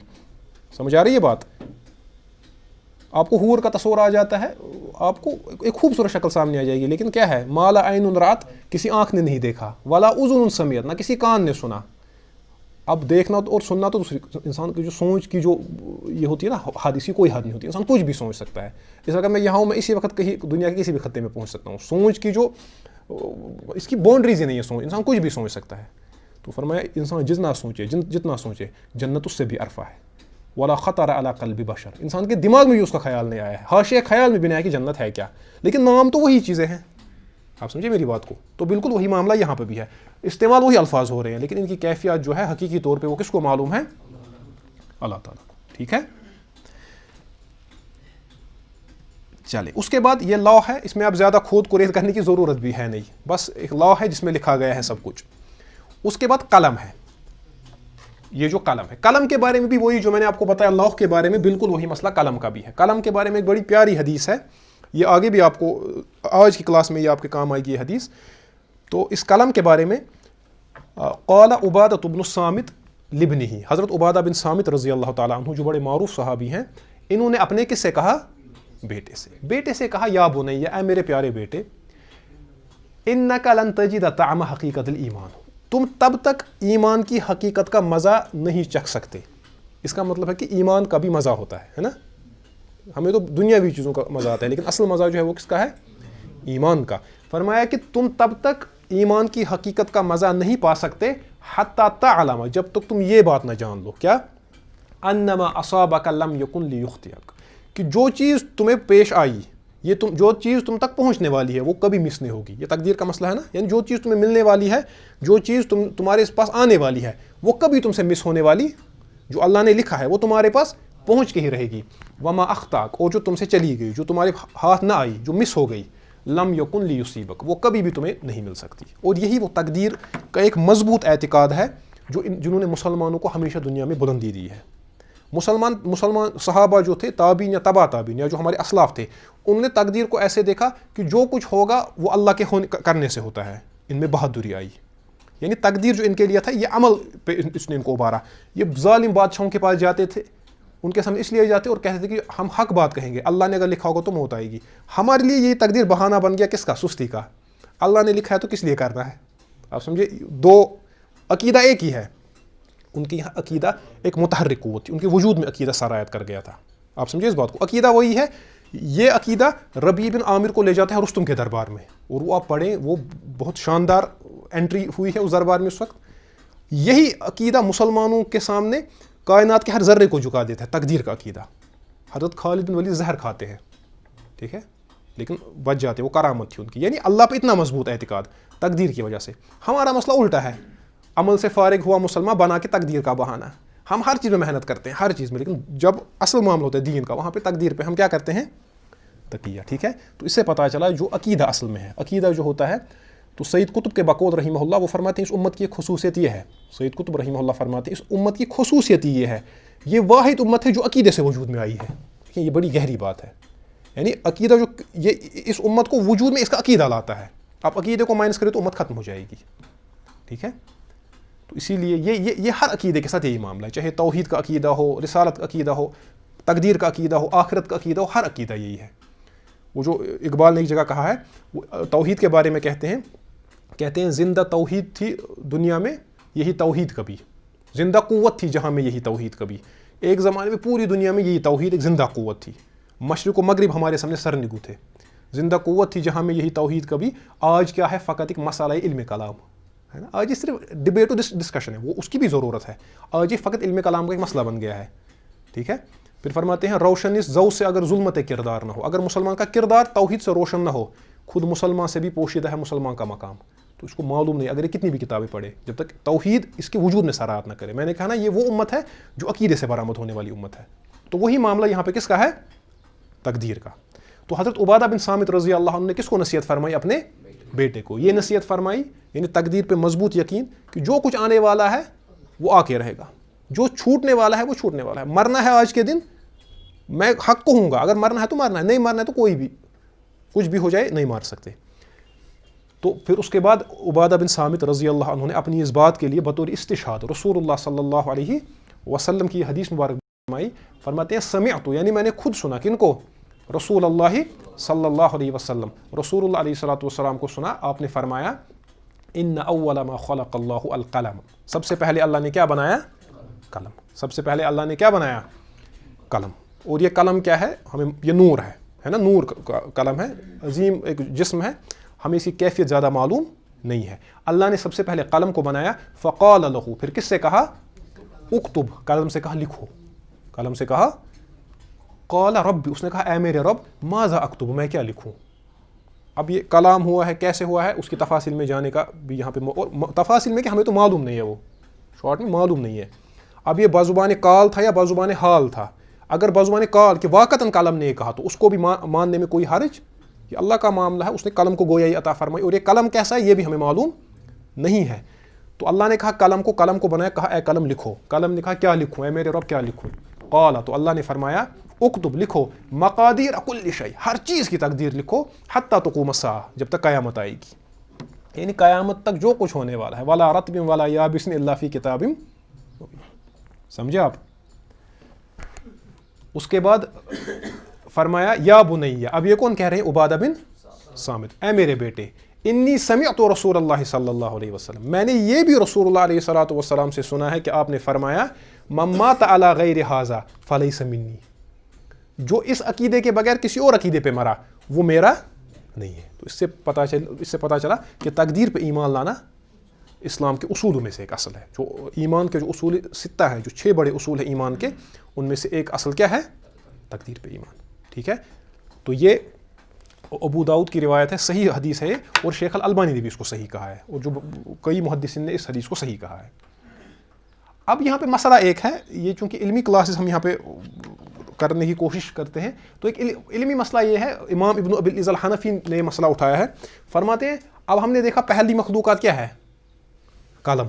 سمجھ آ رہی ہے بات؟ آپ کو حور کا تصور آ جاتا ہے, آپ کو ایک خوبصورت شکل سامنے آ جائے گی, لیکن کیا ہے؟ مالا عین رات, کسی آنکھ نے نہیں دیکھا. ولا اذن سمعت, نہ کسی کان نے سنا. اب دیکھنا اور سننا تو انسان کی جو سوچ کی جو یہ ہوتی ہے نا حد, اسی کوئی حد نہیں ہوتی, انسان کچھ بھی سوچ سکتا ہے. اس وقت میں یہاں ہوں, میں اسی وقت کہیں دنیا کے کسی بھی خطے میں پہنچ سکتا ہوں. سوچ کی جو اس کی باؤنڈریز ہی نہیں ہے, سوچ, انسان کچھ بھی سوچ سکتا ہے. تو فرمایا انسان جتنا سوچے, جتنا سوچے, جنت اس سے بھی عرفہ ہے. ولا خطر علی قلب بشر, انسان کے دماغ میں بھی اس کا خیال نہیں آیا ہے, حاشیہ خیال میں بھی نہیں آیا کہ جنت ہے کیا, لیکن نام تو وہی چیزیں ہیں. آپ سمجھے میری بات کو؟ تو بالکل وہی معاملہ یہاں پہ بھی ہے, استعمال وہی الفاظ ہو رہے ہیں, لیکن ان کی کیفیت جو ہے حقیقی طور پہ وہ کس کو معلوم ہے؟ اللہ تعالیٰ کو, ٹھیک ہے. چلے, اس کے بعد یہ لا ہے, اس میں اب زیادہ کھود کوریز کرنے کی ضرورت بھی ہے نہیں, بس ایک لا ہے جس میں لکھا گیا ہے سب کچھ. اس کے بعد قلم ہے. یہ جو قلم ہے, قلم کے بارے میں بھی وہی جو میں نے آپ کو بتایا لوح کے بارے میں, بالکل وہی مسئلہ قلم کا بھی ہے. قلم کے بارے میں ایک بڑی پیاری حدیث ہے, یہ آگے بھی آپ کو آج کی کلاس میں یہ آپ کے کام آئے گی یہ حدیث. تو اس قلم کے بارے میں قال عبادۃ بن الصامت لابنہ, حضرت عبادہ بن صامت رضی اللہ تعالیٰ عنہ جو بڑے معروف صحابی ہیں, انہوں نے اپنے کس سے کہا؟ بیٹے سے کہا, یا بنی, اے میرے پیارے بیٹے, انک لن تجد طعم حقیقت الایمان, تم تب تک ایمان کی حقیقت کا مزہ نہیں چکھ سکتے. اس کا مطلب ہے کہ ایمان کا بھی مزہ ہوتا ہے نا. ہمیں تو دنیاوی چیزوں کا مزہ آتا ہے, لیکن اصل مزہ جو ہے وہ کس کا ہے؟ ایمان کا. فرمایا کہ تم تب تک ایمان کی حقیقت کا مزہ نہیں پا سکتے حتی تعلم, جب تک تم یہ بات نہ جان لو, کیا؟ انما اصابک لم یکن لیخطئک, کہ جو چیز تمہیں پیش آئی, یہ جو چیز تم تک پہنچنے والی ہے وہ کبھی مس نہیں ہوگی. یہ تقدیر کا مسئلہ ہے نا, یعنی جو چیز تمہیں ملنے والی ہے, جو چیز تمہارے پاس آنے والی ہے, وہ کبھی تم سے مس ہونے والی, جو اللہ نے لکھا ہے وہ تمہارے پاس پہنچ کے ہی رہے گی. وما اخطاک, اور جو تم سے چلی گئی, جو تمہارے ہاتھ نہ آئی, جو مس ہو گئی, لم یکن لیصیبک, وہ کبھی بھی تمہیں نہیں مل سکتی. اور یہی وہ تقدیر کا ایک مضبوط اعتقاد ہے جنہوں نے مسلمانوں کو ہمیشہ دنیا میں بلندی دی ہے. مسلمان صحابہ جو تھے, تابعین یا تبع تابعین, یا جو ہمارے اسلاف تھے, انہوں نے تقدیر کو ایسے دیکھا کہ جو کچھ ہوگا وہ اللہ کے کرنے سے ہوتا ہے. ان میں بہادری آئی, یعنی تقدیر جو ان کے لیے تھا یہ عمل پہ اس نے ان کو ابھارا. یہ ظالم بادشاہوں کے پاس جاتے تھے, ان کے سامنے اس لیے جاتے اور کہتے تھے کہ ہم حق بات کہیں گے, اللہ نے اگر لکھا ہوگا تو موت آئے گی. ہمارے لیے یہ تقدیر بہانہ بن گیا کس کا؟ سستی کا. اللہ نے لکھا ہے تو کس لیے کرنا ہے؟ آپ سمجھے, دو عقیدہ ایک ہی ہے. ان کی یہاں عقیدہ ایک متحرک قوت تھی, ان کے وجود میں عقیدہ سرایت کر گیا تھا. آپ سمجھے اس بات کو؟ عقیدہ وہی ہے. یہ عقیدہ ربیع بن عامر کو لے جاتا ہے رستم کے دربار میں, اور وہ آپ پڑھیں, وہ بہت شاندار انٹری ہوئی ہے اس دربار میں اس وقت. یہی عقیدہ مسلمانوں کے سامنے کائنات کے ہر ذرے کو جھکا دیتا ہے, تقدیر کا عقیدہ. حضرت خالد بن ولید زہر کھاتے ہیں, ٹھیک ہے, لیکن بچ جاتے, وہ کرامت تھی ان کی. یعنی اللہ پہ اتنا مضبوط اعتقاد تقدیر کی وجہ سے. ہمارا مسئلہ الٹا ہے, عمل سے فارغ ہوا مسلمان بنا کے تقدیر کا بہانہ. ہم ہر چیز میں محنت کرتے ہیں, ہر چیز میں, لیکن جب اصل معاملہ ہوتا ہے دین کا, وہاں پہ تقدیر پہ ہم کیا کرتے ہیں, تقیہ. ٹھیک ہے, تو اس سے پتہ چلا جو عقیدہ اصل میں ہے, عقیدہ جو ہوتا ہے, تو سید قطب کے بقول رحمہ اللہ وہ فرماتے ہیں اس امت کی ایک خصوصیت یہ ہے, سید قطب رحمہ اللہ فرماتے ہیں اس امت کی خصوصیت یہ ہے, یہ واحد امت ہے جو عقیدے سے وجود میں آئی ہے. ٹھیک ہے, یہ بڑی گہری بات ہے. یعنی عقیدہ جو یہ اس امت کو وجود میں اس کا عقیدہ لاتا ہے. آپ عقیدے کو مائنس کریں تو امت ختم ہو جائے گی. ٹھیک ہے, تو اسی لیے یہ ہر عقیدے کے ساتھ یہی معاملہ ہے, چاہے توحید کا عقیدہ ہو, رسالت کا عقیدہ ہو, تقدیر کا عقیدہ ہو, آخرت کا عقیدہ ہو, ہر عقیدہ یہی ہے. وہ جو اقبال نے ایک جگہ کہا ہے, وہ توحید کے بارے میں کہتے ہیں زندہ توحید تھی دنیا میں یہی توحید کبھی, زندہ قوت تھی جہاں میں یہی توحید کبھی. ایک زمانے میں پوری دنیا میں یہی توحید ایک زندہ قوت تھی, مشرق و مغرب ہمارے سامنے سرنگو تھے, زندہ قوت تھی جہاں میں یہی توحید کبھی. آج کیا ہے, فقط ایک مسئلہ علم کلام ہے نا, آج یہ صرف ڈبیٹ و ڈسکشن ہے, وہ اس کی بھی ضرورت ہے. آج یہ فقط علم کلام کا ایک مسئلہ بن گیا ہے. ٹھیک ہے, پھر فرماتے ہیں روشن اس ذو سے اگر ظلمت کردار نہ ہو, اگر مسلمان کا کردار توحید سے روشن نہ ہو, خود مسلمان سے بھی پوشیدہ ہے مسلمان کا مقام. تو اس کو معلوم نہیں اگر یہ کتنی بھی کتابیں پڑھے, جب تک توحید اس کے وجود میں سرایت نہ کرے. میں نے کہا نا, یہ وہ امت ہے جو عقیدے سے برآمد ہونے والی امت ہے. تو وہی معاملہ یہاں پہ کس کا ہے, تقدیر کا. تو حضرت عبادہ بن صامت رضی اللہ عنہ نے کس کو نصیحت فرمائی, اپنے بیٹے کو یہ نصیحت فرمائی, یعنی تقدیر پہ مضبوط یقین کہ جو کچھ آنے والا ہے وہ آ کے رہے گا, جو چھوٹنے والا ہے وہ چھوٹنے والا ہے. مرنا ہے آج کے دن, میں حق کو ہوں گا, اگر مرنا ہے تو مرنا ہے, نہیں مرنا ہے تو کوئی بھی کچھ بھی ہو جائے نہیں مار سکتے. تو پھر اس کے بعد عبادہ بن صامت رضی اللہ عنہ نے اپنی اس بات کے لیے بطور استشہاد رسول اللہ صلی اللہ علیہ وسلم کی حدیث مبارک فرمائی. فرماتے ہیں سمعت, یعنی میں نے خود سنا, کن کو, رسول اللہ صلی اللہ علیہ وسلم, رسول اللہ علیہ الصلوۃ والسلام کو سنا. آپ نے فرمایا ان اول ما خلق اللہ القلم, سب سے پہلے اللہ نے کیا بنایا, قلم. سب سے پہلے اللہ نے کیا بنایا, قلم. اور یہ قلم کیا ہے, ہمیں یہ نور ہے نا, نور کا قلم ہے, عظیم ایک جسم ہے, ہمیں اس کی کیفیت زیادہ معلوم نہیں ہے. اللہ نے سب سے پہلے قلم کو بنایا. فقال له, پھر کس سے کہا, اکتب, قلم سے کہا لکھو, قلم سے کہا. قال رب, اس نے کہا اے میرے رب, ماذا اکتب, میں کیا لکھوں. اب یہ کلام ہوا ہے, کیسے ہوا ہے, اس کی تفاصیل میں جانے کا بھی یہاں پہ, اور تفاصیل میں کہ ہمیں تو معلوم نہیں ہے, وہ شارٹ میں معلوم نہیں ہے. اب یہ بازوبان قال تھا یا بازوبان حال تھا. اگر بازوبان قال کہ واقعتاً قلم نے کہا تو اس کو بھی ماننے میں کوئی حرج, یہ اللہ کا معاملہ ہے, اس نے قلم کو گویائی عطا فرمائی, اور یہ قلم کیسا ہے یہ بھی ہمیں معلوم نہیں ہے. تو اللہ نے کہا قلم کو بنایا, کہا اے قلم لکھو. قلم نے کہا کیا لکھوں, اے میرے رب کیا لکھوں. قال, تو اللہ نے فرمایا اکتب, لکھو, مقادیر کل شیء, ہر چیز کی تقدیر لکھو, حتی تقوم الساعہ, جب تک قیامت آئے گی, یعنی قیامت تک جو کچھ ہونے والا ہے. ولا رطب ولا یابس الا فی کتاب مبین. سمجھے آپ. اس کے بعد فرمایا یا بنی, اب یہ کون کہہ رہے ہیں, عبادہ بن صامت, اے میرے بیٹے, انی سمعت رسول اللہ صلی اللہ علیہ وسلم, میں نے یہ بھی رسول اللہ علیہ الصلوۃ والسلام سے سنا ہے کہ آپ نے فرمایا من مات علی غیر ھذا فلیس منی, جو اس عقیدے کے بغیر کسی اور عقیدے پہ مرا وہ میرا نہیں ہے. تو اس سے پتہ چلا کہ تقدیر پہ ایمان لانا اسلام کے اصولوں میں سے ایک اصل ہے. جو ایمان کے جو اصول 6 ہیں, جو 6 بڑے اصول ہیں ایمان کے, ان میں سے ایک اصل کیا ہے, تقدیر پہ ایمان. ٹھیک ہے, تو یہ ابو داؤد کی روایت ہے, صحیح حدیث ہے, اور شیخ الالبانی نے بھی اس کو صحیح کہا ہے, اور جو کئی محدثین نے اس حدیث کو صحیح کہا ہے. اب یہاں پہ مسئلہ ایک ہے, یہ چونکہ علمی کلاسز ہم یہاں پہ کرنے کی کوشش کرتے ہیں, تو ایک علمی مسئلہ یہ ہے, امام ابن ابی العز الحنفی نے مسئلہ اٹھایا ہے. فرماتے ہیں اب ہم نے دیکھا پہلی مخلوقات کیا ہے, قلم.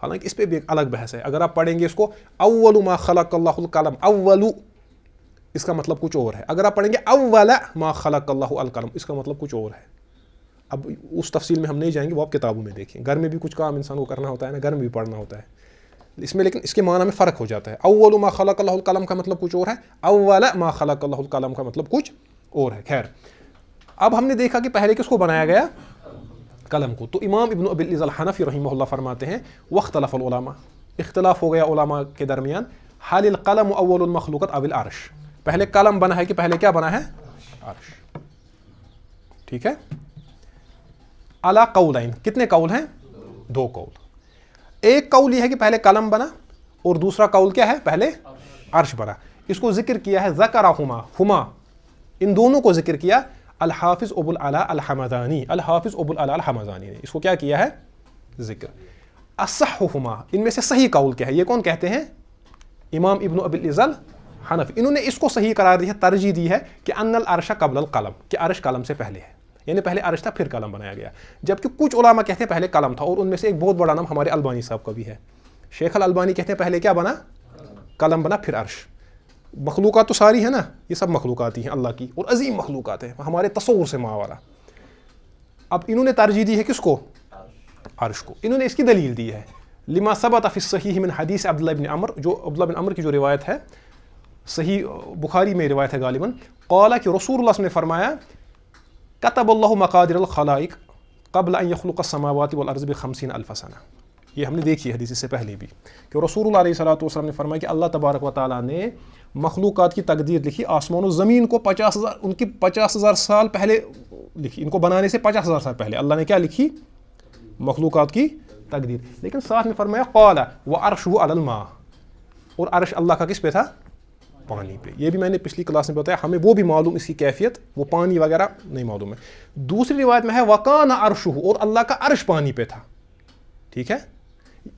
حالانکہ اس پہ بھی ایک الگ بحث ہے. اگر آپ پڑھیں گے اس کو, اول ما خلق اللہ القلم, اول اس کا مطلب کچھ اور ہے. اگر آپ پڑھیں گے اول ما خلق اللہ القلم, اس کا مطلب کچھ اور ہے. اب اس تفصیل میں ہم نہیں جائیں گے, وہ آپ کتابوں میں دیکھیں. گھر میں بھی کچھ کام انسان کو کرنا ہوتا ہے نا, گھر میں بھی پڑھنا ہوتا ہے اس میں, لیکن اس کے معنی میں فرق ہو جاتا ہے. اول ما خلق اللہ القلم کا مطلب کچھ اور ہے, اول ما خلق اللہ القلم کا مطلب کچھ اور ہے. خیر, اب ہم نے دیکھا کہ پہلے کس کو بنایا گیا, قلم کو. تو امام ابن ابی العز الحنفی رحمہ اللہ فرماتے ہیں واختلف العلماء, اختلاف ہو گیا علماء کے درمیان, حال القلم اول المخلوقات او العرش, پہلے قلم بنا ہے کہ پہلے کیا بنا ہے, عرش. ٹھیک ہے, علی قولین, کتنے قول ہیں, 2 قول. ایک قول یہ ہے کہ پہلے قلم بنا, اور دوسرا قول کیا ہے, پہلے عرش بنا. اس کو ذکر کیا ہے ذکرہما, ہما, ان دونوں کو ذکر کیا, الحافظ ابو العلا الحمدانی، الحافظ ابو العلا الحمدانی نے اس کو کیا کیا ہے؟ ذکر. اصحہما، ان میں سے صحیح قول کیا ہے؟ یہ کون کہتے ہیں؟ امام ابن ابی العز الحنفی. انہوں نے اس کو صحیح قرار دیا ہے، ترجیح دی ہے کہ ان العرش قبل القلم، کہ عرش قلم سے پہلے ہے، یعنی پہلے عرش تھا پھر قلم بنایا گیا. جبکہ کچھ علماء کہتے ہیں پہلے قلم تھا، اور ان میں سے ایک بہت بڑا نام ہمارے البانی صاحب کا بھی ہے. شیخ الالبانی کہتے ہیں پہلے کیا بنا؟ قلم بنا پھر عرش. مخلوقات تو ساری ہے نا، یہ سب مخلوقات ہی ہیں اللہ کی، اور عظیم مخلوقات ہیں ہمارے تصور سے ماورا. اب انہوں نے ترجیح دی ہے کس کو؟ عرش کو. انہوں نے اس کی دلیل دی ہے لما ثبت فی الصحیح من حدیث عبداللہ بن عمر، جو عبداللہ بن عمر کی جو روایت ہے صحیح بخاری میں روایت ہے غالباً، قال کہ رسول اللہ صلی اللہ علیہ وسلم نے فرمایا کتب اللہ مقادیر الخلائق قبل ان یخلق السماوات والارض ب50,000 سنہ. یہ ہم نے دیکھی حدیث اس سے پہلے بھی کہ رسول اللہ علیہ السلام نے فرمایا کہ اللہ تبارک و تعالیٰ نے مخلوقات کی تقدیر لکھی آسمان و زمین کو 50,000 ان کی 50,000 سال پہلے لکھی. ان کو بنانے سے 50,000 سال پہلے اللہ نے کیا لکھی؟ مخلوقات کی تقدیر. لیکن ساتھ میں فرمایا قال وعرشہ علی الماء، اور عرش اللہ کا کس پہ تھا؟ پانی پہ. یہ بھی میں نے پچھلی کلاس میں بتایا، ہمیں وہ بھی معلوم اس کی کیفیت، وہ پانی وغیرہ نہیں معلوم ہے. دوسری روایت میں ہے وکان عرشہ، اور اللہ کا عرش پانی پہ تھا. ٹھیک ہے،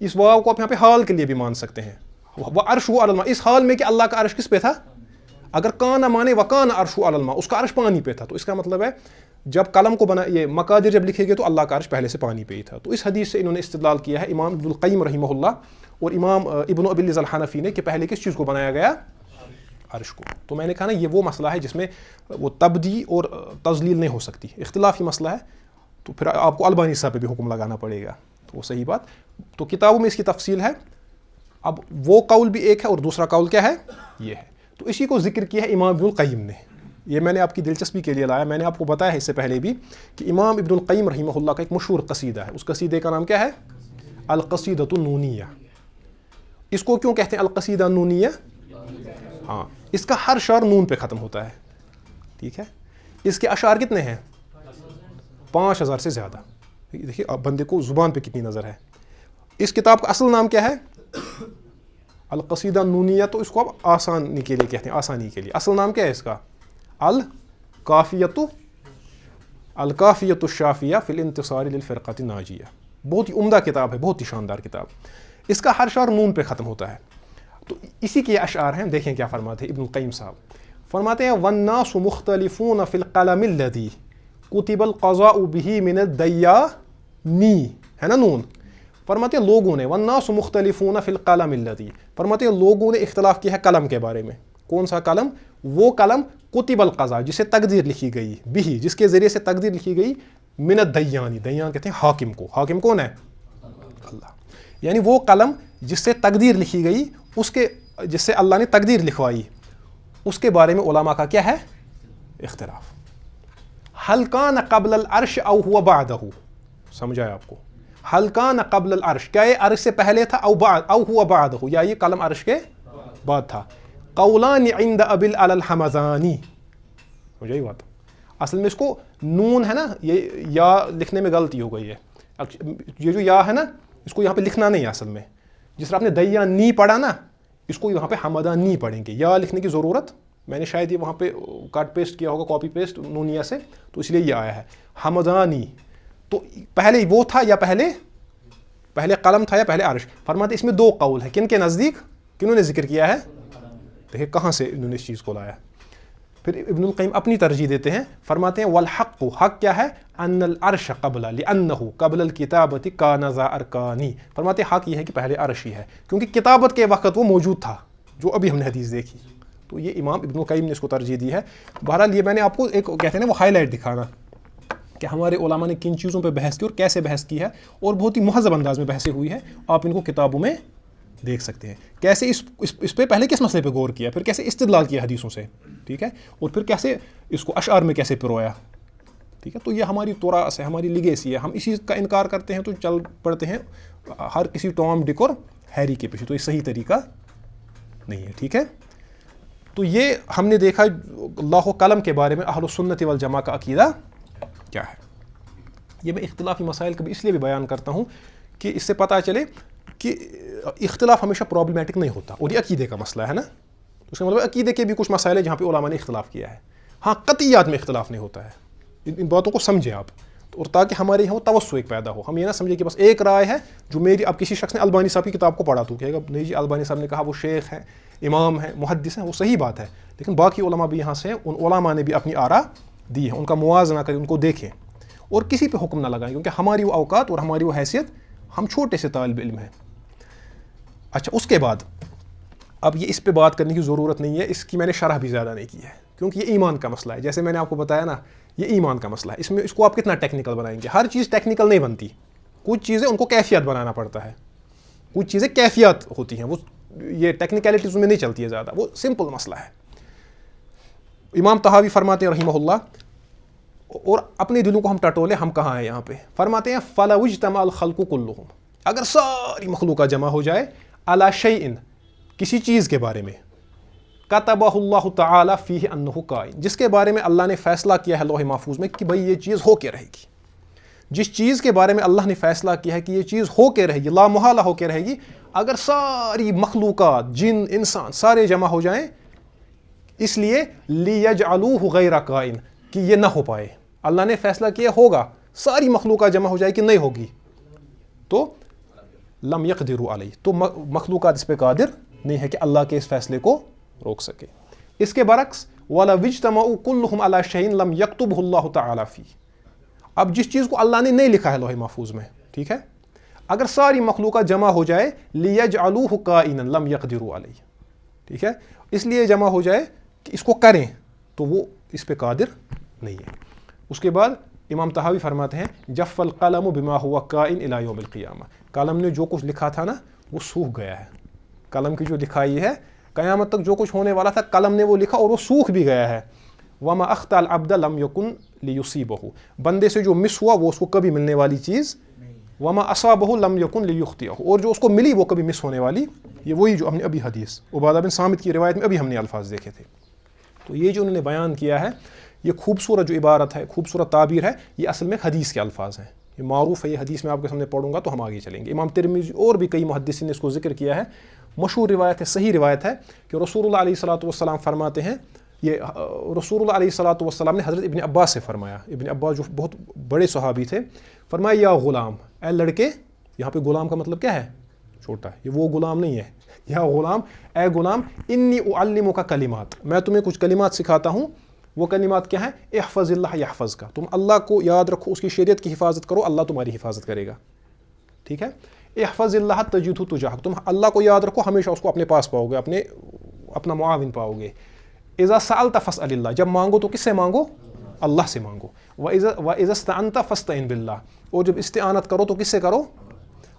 اس واو کو آپ یہاں پہ حال کے لیے بھی مان سکتے ہیں. وعرشہ علی الماء، اس حال میں کہ اللہ کا عرش کس پہ تھا. اگر کانا مانے وکان عرشہ علی الماء، اس کا عرش پانی پہ تھا، تو اس کا مطلب ہے جب قلم کو بنا یہ مقادیر جب لکھے گئے تو اللہ کا عرش پہلے سے پانی پہ ہی تھا. تو اس حدیث سے انہوں نے استدلال کیا ہے امام ابن القیم رحمہ اللہ اور امام ابن ابی العز الحنفی نے کہ پہلے کس چیز کو بنایا گیا؟ عرش کو. تو میں نے کہا نا یہ وہ مسئلہ ہے جس میں وہ تبدیع اور تضلیل نہیں ہو سکتی، اختلافی مسئلہ ہے. تو پھر آپ کو البانی صاحب پہ بھی حکم لگانا پڑے گا، تو وہ صحیح بات. تو کتابوں میں اس کی تفصیل ہے. اب وہ قول بھی ایک ہے اور دوسرا قول کیا ہے؟ یہ ہے. تو اسی کو ذکر کیا ہے امام ابن القیم نے. یہ میں نے آپ کی دلچسپی کے لیے لایا. میں نے آپ کو بتایا ہے اس سے پہلے بھی کہ امام ابن القیم رحمہ اللہ کا ایک مشہور قصیدہ ہے. اس قصیدے کا نام کیا ہے؟ القصیدۃ النونیہ. اس کو کیوں کہتے ہیں القصیدہ النونیہ؟ ہاں، اس کا ہر شعر نون پہ ختم ہوتا ہے. ٹھیک ہے، اس کے اشعار کتنے ہیں؟ 5,000 سے زیادہ. دیکھیے اب بندے کو زبان پہ کتنی نظر ہے. اس کتاب کا اصل نام کیا ہے؟ القصیدہ نونیہ. تو اس کو اب آسانی کے لیے کہتے ہیں، آسانی کے لیے. اصل نام کیا ہے اس کا؟ الکافیۃ الشافیہ فی الانتصار للفرقۃ الناجیہ. بہت ہی عمدہ کتاب ہے، بہت ہی شاندار کتاب. اس کا ہر شعر نون پہ ختم ہوتا ہے. تو اسی کے اشعار ہیں. دیکھیں کیا فرماتے ہیں ابن القیم صاحب. فرماتے ہیں والناس مختلفون فی القلم الذی کتب القضاء به من الدیانی، ہے نا نون. فرماتے ہیں لوگوں نے والناس مختلفون فی القلم الذی، فرماتے ہیں لوگوں نے اختلاف کیا ہے قلم کے بارے میں. کون سا قلم؟ وہ قلم کتب القضاء جسے تقدیر لکھی گئی، بھی جس کے ذریعے سے تقدیر لکھی گئی، من الدیانی، دیان کہتے ہیں حاکم کو. حاکم کون ہے؟ اللہ. یعنی وہ قلم جس سے تقدیر لکھی گئی، اس کے جس سے اللہ نے تقدیر لکھوائی، اس کے بارے میں علماء کا کیا ہے؟ اختلاف. حل کان قبل العرش او هو بعدہ، سمجھا ہے آپ کو؟ حل کان قبل العرش، کیا یہ عرش سے پہلے تھا؟ او هو بعدہ، یا یہ قلم عرش کے بعد تھا. قولان عند ابی العلا الحمدانی. سمجھا یہ بات؟ اصل میں اس کو نون ہے نا، یہ یا لکھنے میں غلطی ہو گئی ہے. یہ جو یا ہے نا، اس کو یہاں پہ لکھنا نہیں ہے اصل میں. جس طرح آپ نے دیانی پڑھا نا، اس کو یہاں پہ حمدانی پڑھیں گے. یا لکھنے کی ضرورت، میں نے شاید یہ وہاں پہ کٹ پیسٹ کیا ہوگا، کاپی پیسٹ نونیہ سے، تو اس لیے یہ آیا ہے حمدانی. تو پہلے وہ تھا یا پہلے قلم تھا یا پہلے عرش؟ فرماتے اس میں دو قول ہے. کن کے نزدیک؟ کنہوں نے ذکر کیا ہے؟ دیکھیں کہاں سے انہوں نے اس چیز کو لایا. پھر ابن القیم اپنی ترجیح دیتے ہیں. فرماتے ہیں والحق، حق کیا ہے؟ ان العرش قبل لانہ قبل الکتابۃ کان ذا ارکان. فرماتے ہیں حق یہ ہے کہ پہلے عرش ہی ہے، کیونکہ کتابت کے وقت وہ موجود تھا، جو ابھی ہم نے حدیث دیکھی. تو یہ امام ابن القیم نے اس کو ترجیح دی ہے. بہرحال یہ میں نے آپ کو ایک کہتے ہیں نا وہ ہائی لائٹ دکھانا کہ ہمارے علماء نے کن چیزوں پہ بحث کی اور کیسے بحث کی ہے، اور بہت ہی مہذب انداز میں بحثیں ہوئی ہے. آپ ان کو کتابوں میں دیکھ سکتے ہیں کیسے اس پہ پہلے کس مسئلے پہ غور کیا، پھر کیسے استدلال کیا حدیثوں سے. ٹھیک ہے، اور پھر کیسے اس کو اشعار میں کیسے پرویا. ٹھیک ہے، تو یہ ہماری تراث ہے، ہماری لیگیسی ہے. ہم اسی کا انکار کرتے ہیں تو چل پڑتے ہیں ہر کسی ٹام ڈک اور ہیری کے پیچھے. تو یہ صحیح طریقہ نہیں ہے. ٹھیک ہے، تو یہ ہم نے دیکھا اللہ و قلم کے بارے میں اہل السنت والجماع کا عقیدہ کیا ہے. یہ میں اختلافی مسائل کبھی اس لیے بھی بیان کرتا ہوں کہ اس سے پتہ چلے کہ اختلاف ہمیشہ پرابلمیٹک نہیں ہوتا، اور یہ عقیدے کا مسئلہ ہے نا. اس کا مطلب عقیدے کے بھی کچھ مسائل ہیں جہاں پہ علماء نے اختلاف کیا ہے. ہاں قطعیات میں اختلاف نہیں ہوتا ہے. ان باتوں کو سمجھیں آپ، اور تاکہ ہمارے یہاں وہ توسع ایک پیدا ہو. ہم یہ نہ سمجھیں کہ بس ایک رائے ہے جو میری. اب کسی شخص نے البانی صاحب کی کتاب کو پڑھا تو کہے گا نہیں جی البانی صاحب نے کہا وہ شیخ ہیں، امام ہیں، محدث ہیں، وہ صحیح بات ہے، لیکن باقی علماء بھی یہاں سے ہیں، ان علماء نے بھی اپنی آراء دی ہے، ان کا موازنہ کریں، ان کو دیکھیں اور کسی پہ حکم نہ لگائیں، کیونکہ ہماری وہ اوقات اور ہماری وہ حیثیت، ہم چھوٹے سے طالب علم ہیں. اچھا اس کے بعد اب یہ اس پہ بات کرنے کی ضرورت نہیں ہے، اس کی میں نے شرح بھی زیادہ نہیں کی ہے کیونکہ یہ ایمان کا مسئلہ ہے. جیسے میں نے آپ کو بتایا نا یہ ایمان کا مسئلہ ہے، اس میں اس کو آپ کتنا ٹیکنیکل بنائیں گے. ہر چیز ٹیکنیکل نہیں بنتی، کچھ چیزیں ان کو کیفیت بنانا پڑتا ہے، کچھ چیزیں کیفیت ہوتی ہیں، وہ یہ ٹیکنیکلٹیز میں نہیں چلتی ہے زیادہ، وہ سمپل مسئلہ ہے. امام طحاوی فرماتے ہیں رحمہ اللہ، اور اپنے دلوں کو ہم ٹٹولے ہم کہاں ہیں یہاں پہ، فرماتے ہیں فَلَوْ اجْتَمَعَ الْخَلْقُ كُلُّهُمْ، اگر ساری مخلوقات جمع ہو جائے عَلَى شَيْءٍ، کسی چیز کے بارے میں، كَتَبَهُ اللَّهُ تَعَالَى فِيهِ أَنَّهُ كَائِنٌ، جس کے بارے میں اللہ نے فیصلہ کیا ہے لوح محفوظ میں کہ بھئی یہ چیز ہو کے رہے گی. جس چیز کے بارے میں اللہ نے فیصلہ کیا ہے کہ یہ چیز ہو کے رہے گی، لا محالہ ہو کے رہے گی، اگر ساری مخلوقات جن انسان سارے جمع ہو جائیں، اس لیے لِيَجْعَلُوهُ غَيْرَ كَائِنٌ، کہ یہ نہ ہو پائے. اللہ نے فیصلہ کیا ہوگا، ساری مخلوقات جمع ہو جائے کہ نہیں ہوگی، تو لم يقدروا علیہ، تو مخلوقات اس پہ قادر نہیں ہے کہ اللہ کے اس فیصلے کو روک سکے. اس کے برعکس وَلَوْ اجْتَمَعُوا كُلُّهُمْ عَلَى شَيْءٍ لَمْ يَكْتُبْهُ اللَّهُ تَعَالَى فِيهِ، اب جس چیز کو اللہ نے نہیں لکھا ہے لوح محفوظ میں، ٹھیک ہے، اگر ساری مخلوقات جمع ہو جائے لِيَجْعَلُوهُ كَائِنًا لَمْ يَقْدِرُوا عَلَيْهِ، ٹھیک ہے، اس لیے جمع ہو جائے کہ اس کو کریں، تو وہ اس پہ قادر نہیں ہے. اس کے بعد امام طحاوی فرماتے ہیں جف القلم بما هو کائن الی یوم القیامہ، قلم نے جو کچھ لکھا تھا نا وہ سوکھ گیا ہے. قلم کی جو لکھائی ہے قیامت تک جو کچھ ہونے والا تھا قلم نے وہ لکھا اور وہ سوکھ بھی گیا ہے. وما اخطا العبد لم یکن لیصیبہ، بندے سے جو مس ہوا وہ اس کو کبھی ملنے والی چیز، وما اصابہ لم یکن لیخطئہ، اور جو اس کو ملی وہ کبھی مس ہونے والی، یہ وہی جو ہم نے ابھی حدیث عبادہ بن صامت کی روایت میں ابھی ہم نے الفاظ دیکھے تھے. تو یہ جو انہوں نے بیان کیا ہے، یہ خوبصورت جو عبارت ہے، خوبصورت تعبیر ہے، یہ اصل میں حدیث کے الفاظ ہیں، یہ معروف ہے، یہ حدیث میں آپ کے سامنے پڑھوں گا تو ہم آگے چلیں گے. امام ترمذی اور بھی کئی محدثین نے اس کو ذکر کیا ہے. مشہور روایت ہے، صحیح روایت ہے کہ رسول اللہ علیہ الصلوۃ والسلام فرماتے ہیں، یہ رسول اللہ علیہ الصلوۃ والسلام نے حضرت ابن عباس سے فرمایا، ابن عباس جو بہت بڑے صحابی تھے، فرمایا یا غلام، اے لڑکے، یہاں پہ غلام کا مطلب کیا ہے؟ چھوٹا، یہ وہ غلام نہیں ہے، یا غلام، اے غلام، انی اعلمک کلمات، میں تمہیں کچھ کلمات سکھاتا ہوں. وہ کلمات کیا ہیں؟ احفظ اللہ یحفظ کا، تم اللہ کو یاد رکھو، اس کی شریعت کی حفاظت کرو، اللہ تمہاری حفاظت کرے گا، ٹھیک ہے. احفظ اللہ تجدہ تجاہک، تم اللہ کو یاد رکھو، ہمیشہ اس کو اپنے پاس پاؤ گے، اپنا معاون پاؤ گے. اذا سألت فاسأل اللہ، جب مانگو تو کس سے مانگو؟ اللہ سے مانگو. وَإِذَا اسْتَعَنْتَ فَاسْتَعِنْ بِاللَّهِ، اور جب استعانت کرو تو کس سے کرو؟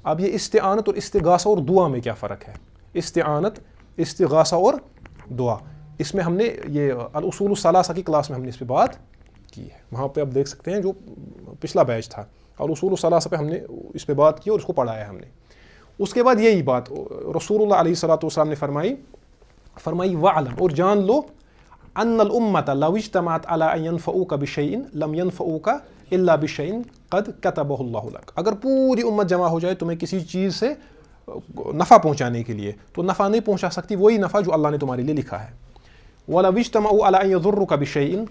اب یہ استعانت اور استغاثہ اور دعا میں کیا فرق ہے؟ استعانت، استغاثہ اور دعا، اس میں ہم نے یہ الاصول الثلاثہ کی کلاس میں ہم نے اس پہ بات کی ہے، وہاں پہ آپ دیکھ سکتے ہیں جو پچھلا بیچ تھا، الاصول الثلاثہ پہ ہم نے اس پہ بات کی اور اس کو پڑھایا ہم نے. اس کے بعد یہی بات رسول اللہ علیہ الصلوۃ والسلام نے فرمائی وَعْلَمْ، اور جان لو، ان الامۃ لو اجتمعت علی ان ينفعوک بشیء لم ينفعوک الا بشیء قد کتبہ اللہ لک، اگر پوری امت جمع ہو جائے تمہیں کسی چیز سے نفع پہنچانے کے لیے تو نفع نہیں پہنچا سکتی وہی نفع جو اللہ نے تمہارے لیے لکھا ہے. وَلَوْ اجْتَمَعُوا عَلَىٰ أَن يَضُرُّوكَ بِشَيْءٍ،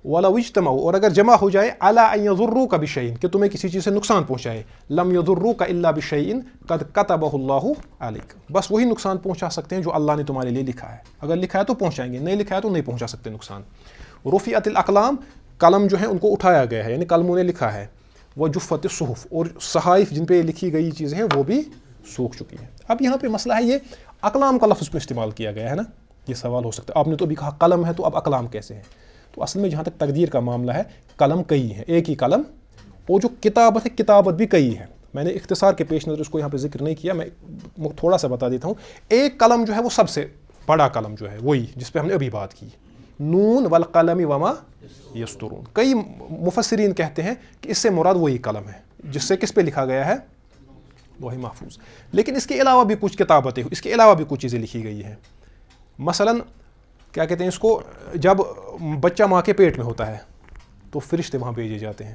وَلَوْ اجْتَمَعُوا، اور اگر جمع ہو جائے عَلَىٰ أَن يَضُرُّوكَ بِشَيْءٍ، کہ تمہیں کسی چیز سے نقصان پہنچائے، لَمْ يَضُرُّوكَ إِلَّا بِشَيْءٍ قَدْ كَتَبَهُ اللَّهُ عَلَيْكَ، بس وہی نقصان پہنچا سکتے ہیں جو اللہ نے تمہارے لیے لکھا ہے، اگر لکھا ہے تو پہنچائیں گے، نہیں لکھا ہے تو نہیں پہنچا سکتے نقصان. رفعت الاقلام، قلم جو ہے ان کو اٹھایا گیا ہے، یعنی قلموں نے لکھا ہے. وجفت الصحف، اور صحائف جن پہ لکھی گئی چیزیں ہیں وہ بھی سوکھ چکی ہیں. اب یہاں پہ مسئلہ ہے یہ اقلام کا لفظ کو استعمال کیا گیا ہے نا، یہ سوال ہو سکتا ہے، آپ نے تو ابھی کہا قلم ہے تو اب اقلام کیسے ہیں؟ تو اصل میں جہاں تک تقدیر کا معاملہ ہے، قلم کئی ہیں، ایک ہی قلم، اور جو کتابت ہے کتابت بھی کئی ہے. میں نے اختصار کے پیش نظر اس کو یہاں پہ ذکر نہیں کیا، میں تھوڑا سا بتا دیتا ہوں. ایک قلم جو ہے وہ سب سے بڑا قلم جو ہے وہی جس پہ ہم نے ابھی بات کی، نون والقلم وما یسطرون. کئی مفسرین کہتے ہیں کہ اس سے مراد وہی قلم ہے جس سے کس پہ لکھا گیا ہے؟ لوح محفوظ. لیکن اس کے علاوہ بھی کچھ کتابتیں، اس کے علاوہ بھی کچھ چیزیں لکھی گئی ہیں. مثلا کیا کہتے ہیں اس کو، جب بچہ ماں کے پیٹ میں ہوتا ہے تو فرشتے وہاں بھیجے جاتے ہیں،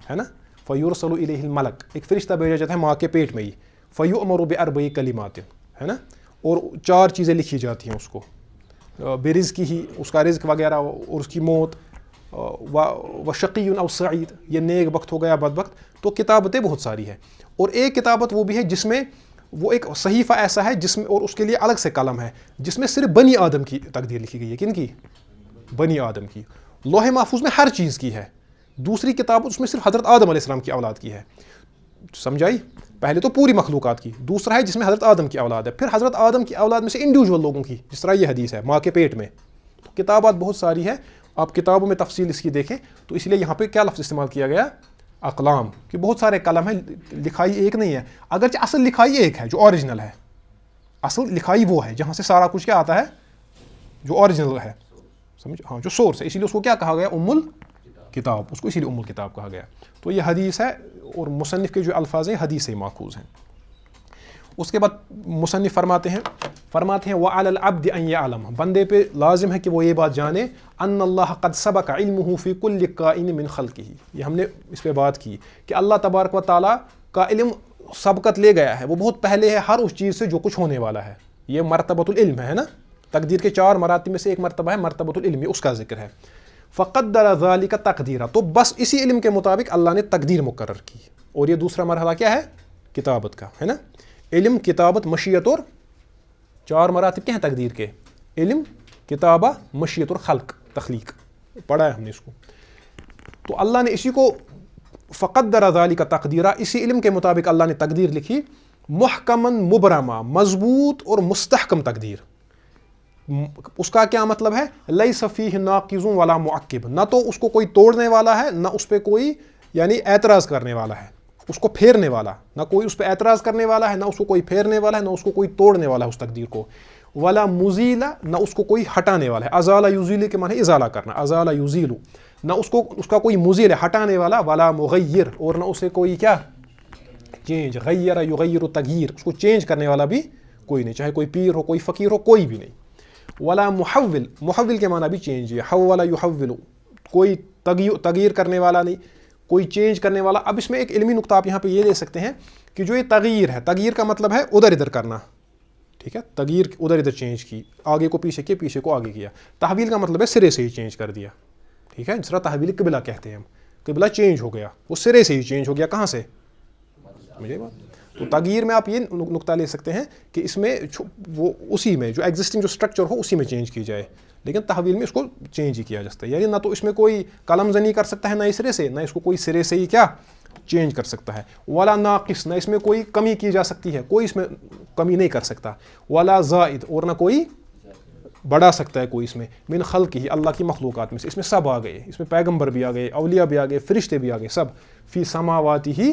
ہے نا، فیرسل الیہ الملک، ایک فرشتہ بھیجا جاتا ہے ماں کے پیٹ میں ہی، فیؤمر باربع کلمات، ہے نا، اور 4 چیزیں لکھی جاتی ہیں اس کو، برزق ہی، اس کا رزق وغیرہ، اور اس کی موت، وشقی او سعید، یہ نیک بخت ہو گیا بدبخت. تو کتابتیں بہت ساری ہیں. اور ایک کتابت وہ بھی ہے جس میں وہ ایک صحیفہ ایسا ہے جس میں، اور اس کے لیے الگ سے قلم ہے جس میں صرف بنی آدم کی تقدیر لکھی گئی ہے. کن کی؟ بنی آدم کی. لوح محفوظ میں ہر چیز کی ہے. دوسری کتاب اس میں صرف حضرت آدم علیہ السلام کی اولاد کی ہے. سمجھائی؟ پہلے تو پوری مخلوقات کی، دوسرا ہے جس میں حضرت آدم کی اولاد ہے، پھر حضرت آدم کی اولاد میں سے انڈیویجول لوگوں کی، جس طرح یہ حدیث ہے ماں کے پیٹ میں. تو کتابات بہت ساری ہے. آپ کتابوں میں تفصیل اس کی دیکھیں. تو اس لیے یہاں پہ کیا لفظ استعمال کیا گیا؟ اقلام. کہ بہت سارے قلم ہیں، لکھائی ایک نہیں ہے. اگرچہ اصل لکھائی ایک ہے جو اوریجنل ہے، اصل لکھائی وہ ہے جہاں سے سارا کچھ کیا آتا ہے، جو اوریجنل ہے. سمجھ؟ ہاں، جو سورس ہے. اسی لیے اس کو کیا کہا گیا؟ ام الکتاب. اس کو اسی لیے ام الکتاب کہا گیا. تو یہ حدیث ہے، اور مصنف کے جو الفاظ ہیں حدیث سے ماخوذ ہیں. اس کے بعد مصنف فرماتے ہیں وَعَلَى الْعَبْدِ أَن يَعْلَمَ، بندے پہ لازم ہے کہ وہ یہ بات جانے أَنَّ اللَّهَ قَدْ سَبَقَ عِلْمُهُ فِي كُلِّ كَائِنٍ مِّن خَلْقِهِ. یہ ہم نے اس پہ بات کی کہ اللہ تبارک و تعالیٰ کا علم سبقت لے گیا ہے، وہ بہت پہلے ہے ہر اس چیز سے جو کچھ ہونے والا ہے. یہ مرتبۃ العلم ہے نا. تقدیر کے 4 مراتب میں سے ایک مرتبہ ہے مرتبۃ العلم، اس کا ذکر ہے. فَقَدَّرَ ذَلِكَ تَقْدِيرًا، تو بس اسی علم کے مطابق اللہ نے تقدیر مقرر کی. اور یہ دوسرا مرحلہ کیا ہے؟ کتابت کا ہے نا. علم، کتابت، مشیت، اور 4 مراتب کیا ہیں تقدیر کے؟ علم، کتابہ، مشیت اور خلق، تخلیق. پڑھا ہے ہم نے اس کو. تو اللہ نے اسی کو فقدر ذالک تقدیرا، اسی علم کے مطابق اللہ نے تقدیر لکھی. محکمن مبرمہ، مضبوط اور مستحکم تقدیر. اس کا کیا مطلب ہے؟ لیس فیہ ناقض ولا معقب، نہ تو اس کو کوئی توڑنے والا ہے، نہ اس پہ کوئی یعنی اعتراض کرنے والا ہے، اس کو پھیرنے والا. نہ کوئی اس پہ اعتراض کرنے والا ہے، نہ اس کو کوئی پھیرنے والا ہے، نہ اس کو کوئی توڑنے والا ہے اس تقدیر کو. ولا مزیل، نہ اس کو کوئی ہٹانے والا ہے. ازال یزیل کے معنی ہے ازالہ کرنا، ازال یزیل. نہ اس کا کوئی مزیل ہے ہٹانے والا. ولا مغیر، اور نہ اسے کوئی کیا چینج، غیر یغیر تغییر، اس کو چینج کرنے والا بھی کوئی نہیں، چاہے کوئی پیر ہو، کوئی فقیر ہو، کوئی بھی نہیں. ولا محول، محول کے معنی بھی چینج ہے، حول یحول، کوئی تغییر کرنے والا نہیں، کوئی چینج کرنے والا. اب اس میں ایک علمی نقطہ آپ یہاں پہ یہ لے سکتے ہیں کہ جو یہ تغییر ہے، تغییر کا مطلب ہے ادھر ادھر کرنا. ٹھیک ہے، تغییر ادھر ادھر چینج کی، آگے کو پیچھے کیا، پیچھے کو آگے کیا. تحویل کا مطلب ہے سرے سے ہی چینج کر دیا. ٹھیک ہے، جس طرح تحویل قبلہ کہتے ہیں ہم، قبلہ چینج ہو گیا، وہ سرے سے ہی چینج ہو گیا. کہاں سے؟ مجھے بات. تو تغییر میں آپ یہ نقطہ لے سکتے ہیں کہ اس میں وہ اسی میں جو ایگزسٹنگ جو اسٹرکچر ہو اسی میں چینج کی جائے. لیکن تحویل میں اس کو چینج ہی کیا جا سکتا ہے، یعنی نہ تو اس میں کوئی قلم زنی کر سکتا ہے نہ سرے سے، نہ اس کو کوئی سرے سے ہی کیا چینج کر سکتا ہے. ولا ناقص، نہ اس میں کوئی کمی کی جا سکتی ہے، کوئی اس میں کمی نہیں کر سکتا. ولا زائد، اور نہ کوئی بڑھا سکتا ہے کوئی اس میں. من خلقہ، اللہ کی مخلوقات میں سے. اس میں سب آ گئے، اس میں پیغمبر بھی آ گئے، اولیاء بھی آ گئے، فرشتے بھی آ گئے، سب. فی سماواتہ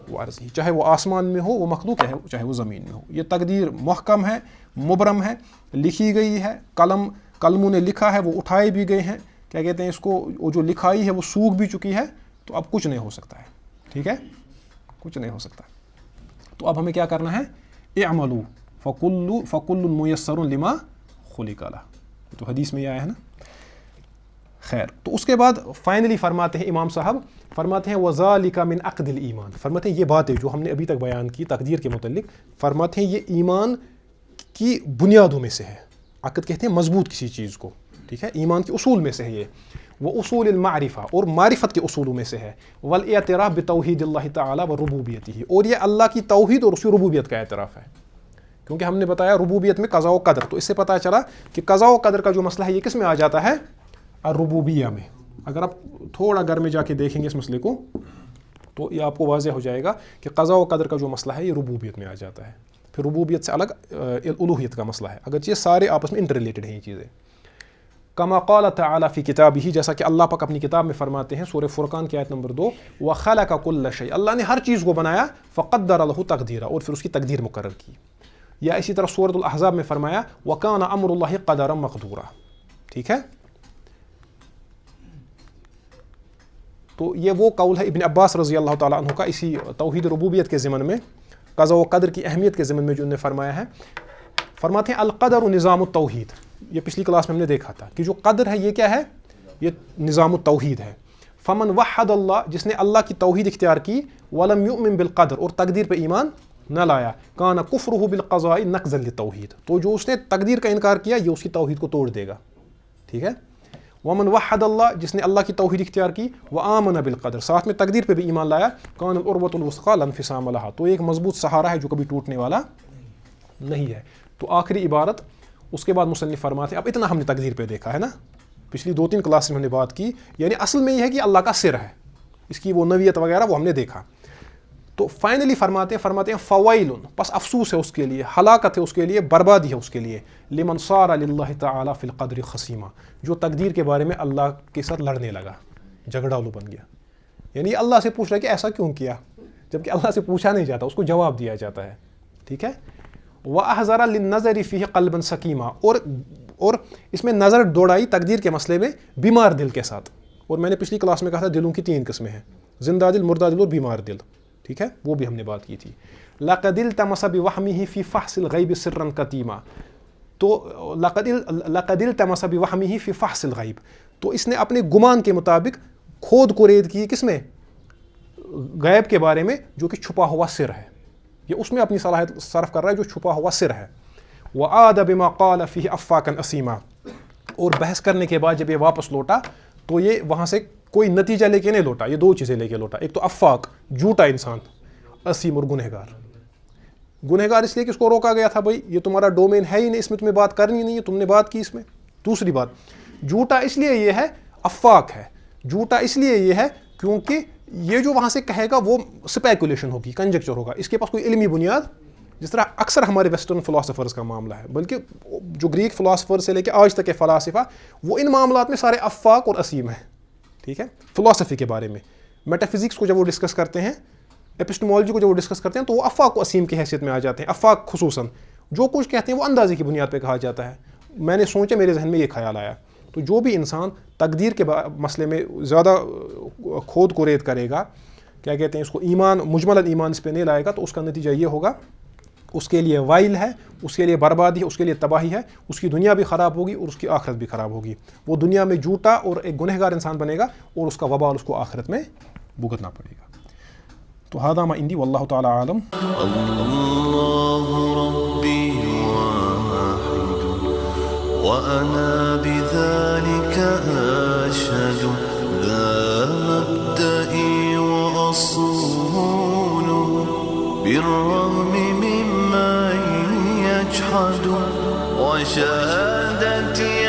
وارضی، چاہے وہ آسمان میں ہو وہ مخلوق ہے، چاہے وہ زمین میں ہو. یہ تقدیر محکم ہے، مبرم ہے، لکھی گئی ہے. قلموں نے لکھا ہے، وہ اٹھائے بھی گئے ہیں. کیا کہتے ہیں اس کو؟ وہ جو لکھائی ہے وہ سوکھ بھی چکی ہے. تو اب کچھ نہیں ہو سکتا ہے. ٹھیک ہے، کچھ نہیں ہو سکتا. تو اب ہمیں کیا کرنا ہے؟ اعملوا فکل میسر لما خلق لہ. تو حدیث میں یہ آیا ہے نا. خیر، تو اس کے بعد فائنلی فرماتے ہیں امام صاحب، فرماتے ہیں وَذَلِكَ مِنْ عَقْدِ الْإِيمَانِ، فرماتے ہیں یہ باتیں جو ہم نے ابھی تک بیان کی تقدیر کے متعلق، فرماتے ہیں یہ ایمان کی بنیادوں میں سے ہے. عقد کہتے ہیں مضبوط کسی چیز کو. ٹھیک ہے، ایمان کے اصول میں سے ہے یہ. وہ اصول المعرفہ، اور معرفت کے اصولوں میں سے ہے. والاعتراف بتوحید اللہ تعالی و ربوبیتہ، اور یہ اللہ کی توحید اور اس کی ربوبیت کا اعتراف ہے. کیونکہ ہم نے بتایا ربوبیت میں قضاء و قدر، تو اس سے پتہ چلا کہ قضاء و قدر کا جو مسئلہ ہے یہ کس میں آ جاتا ہے؟ الربوبیہ میں. اگر آپ تھوڑا گھر میں جا کے دیکھیں گے اس مسئلے کو تو یہ آپ کو واضح ہو جائے گا کہ قضاء و قدر کا جو مسئلہ ہے یہ ربوبیت میں آ جاتا ہے. پھر ربوبیت سے الگ الوہیت کا مسئلہ ہے، اگرچہ یہ سارے آپس میں انٹر ریلیٹڈ ہیں یہ چیزیں. کما قال تعالی فی کتابہ، جیسا کہ اللہ پاک اپنی کتاب میں فرماتے ہیں سورہ فرقان کی آیت نمبر 2، وخلق کل شیء، اللہ نے ہر چیز کو بنایا، فقدر لہ تقدیرا، اور پھر اس کی تقدیر مقرر کی. یا اسی طرح سورۃ الاحزاب میں فرمایا وکان امر اللہ قدرا مقدورا. ٹھیک ہے، تو یہ وہ قول ہے ابن عباس رضی اللہ تعالیٰ عنہ کا اسی توحید ربوبیت کے ضمن میں، قضاء و قدر کی اہمیت کے ضمن میں جو انہوں نے فرمایا ہے. فرماتے ہیں القدر نظام التوحید. یہ پچھلی کلاس میں ہم نے دیکھا تھا کہ جو قدر ہے یہ کیا ہے؟ یہ نظام التوحید ہے. فمن وحد اللہ، جس نے اللہ کی توحید اختیار کی، ولم یؤمن بالقدر، اور تقدیر پہ ایمان نہ لایا، کان کفرہ بالقضاء نقضا للتوحید، تو جو اس نے تقدیر کا انکار کیا یہ اس کی توحید کو توڑ دے گا. ٹھیک ہے. ومن وحد اللہ، جس نے اللہ کی توحید اختیار کی، وآمن بالقدر، ساتھ میں تقدیر پہ بھی ایمان لایا، کان العروۃ الوثقی لا انفصام لہا، تو ایک مضبوط سہارا ہے جو کبھی ٹوٹنے والا نہیں ہے۔ تو آخری عبارت اس کے بعد مصنف فرماتے ہیں، اب اتنا ہم نے تقدیر پہ دیکھا ہے نا، پچھلی 2-3 کلاس میں ہم نے بات کی، یعنی اصل میں یہ ہے کہ اللہ کا سر ہے، اس کی وہ نوعیت وغیرہ وہ ہم نے دیکھا۔ تو فائنلی فرماتے ہیں فوائل، پس افسوس ہے اس کے لیے، ہلاکت ہے اس کے لیے، بربادی ہے اس کے لیے، لمن صار للہ تعالی فی القدر خصیما، جو تقدیر کے بارے میں اللہ کے ساتھ لڑنے لگا، جھگڑالو بن گیا۔ یعنی اللہ سے پوچھ رہا ہے کہ ایسا کیوں کیا، جبکہ اللہ سے پوچھا نہیں جاتا، اس کو جواب دیا جاتا ہے، ٹھیک ہے۔ وَأَحْذَرَ لِلنَّظَرِ فِيهِ قَلْبًا سَقِيمًا، اور اس میں نظر دوڑائی تقدیر کے مسئلے میں بیمار دل کے ساتھ۔ اور میں نے پچھلی کلاس میں کہا تھا دلوں کی 3 قسمیں ہیں، زندہ دل، مردہ دل اور بیمار دل، ٹھیک ہے، وہ بھی ہم نے بات کی تھی۔ لَقَدِ الْتَمَسَ بِوَهْمِهِ فِي فَحْصِ الْغَيْبِ سِرًّا كَتِيمًا، تو لَقَدِ الْتَمَسَ بِوَهْمِهِ فِي فَحْصِ الْغَيْبِ، تو اس نے اپنے گمان کے مطابق کھود کورید کی کس میں، غیب کے بارے میں، جو کہ چھپا ہوا سر ہے، یہ اس میں اپنی صلاحیت صرف کر رہا ہے جو چھپا ہوا سر ہے۔ وَعَادَ بِمَا قَالَ فِيهِ أَفَّاكًا أَثِيمًا، اور بحث کرنے کے بعد جب یہ واپس لوٹا تو یہ وہاں سے کوئی نتیجہ لے کے نہیں لوٹا، یہ 2 چیزیں لے کے لوٹا، ایک تو افاق، جھوٹا انسان، اسیم اور گنہگار۔ گنہگار اس لیے کہ اس کو روکا گیا تھا، بھائی یہ تمہارا ڈومین ہے ہی نہیں، اس میں تمہیں بات کرنی نہیں ہے، تم نے بات کی اس میں۔ دوسری بات، جھوٹا اس لیے یہ ہے، افاق ہے، جھوٹا اس لیے یہ ہے کیونکہ یہ جو وہاں سے کہے گا وہ سپیکولیشن ہوگی، کنجکچر ہوگا، اس کے پاس کوئی علمی بنیاد، جس طرح اکثر ہمارے ویسٹرن فلاسفرز کا معاملہ ہے، بلکہ جو گریک فلاسفر سے لے کے آج تک کے فلاسفہ، وہ ان معاملات میں سارے افاق اور اسیم ہیں، ٹھیک ہے۔ فلاسفی کے بارے میں، میٹا فزکس کو جب وہ ڈسکس کرتے ہیں، ایپسٹمولوجی کو جب وہ ڈسکس کرتے ہیں، تو وہ افاق و اسیم کی حیثیت میں آ جاتے ہیں۔ افاق خصوصاً جو کچھ کہتے ہیں وہ اندازے کی بنیاد پہ کہا جاتا ہے، میں نے سوچا، میرے ذہن میں یہ خیال آیا۔ تو جو بھی انسان تقدیر کے مسئلے میں زیادہ کھود کورید کرے گا، کیا کہتے ہیں اس کو، ایمان، مجمل ایمان اس پہ نہیں لائے گا، تو اس کا نتیجہ یہ ہوگا، اس کے لیے وائل ہے، اس کے لیے بربادی ہے، اس کے لیے تباہی ہے، اس کی دنیا بھی خراب ہوگی اور اس کی آخرت بھی خراب ہوگی۔ وہ دنیا میں جھوٹا اور ایک گنہگار انسان بنے گا، اور اس کا وبال اس کو آخرت میں بھگتنا پڑے گا۔ تو هذا ما عندي والله تعالى عالم۔ الله ربي واحد وأنا بذلك أشهد، ذا مبدئي وأصول، بالرغم ممن يجحد، وشهادتي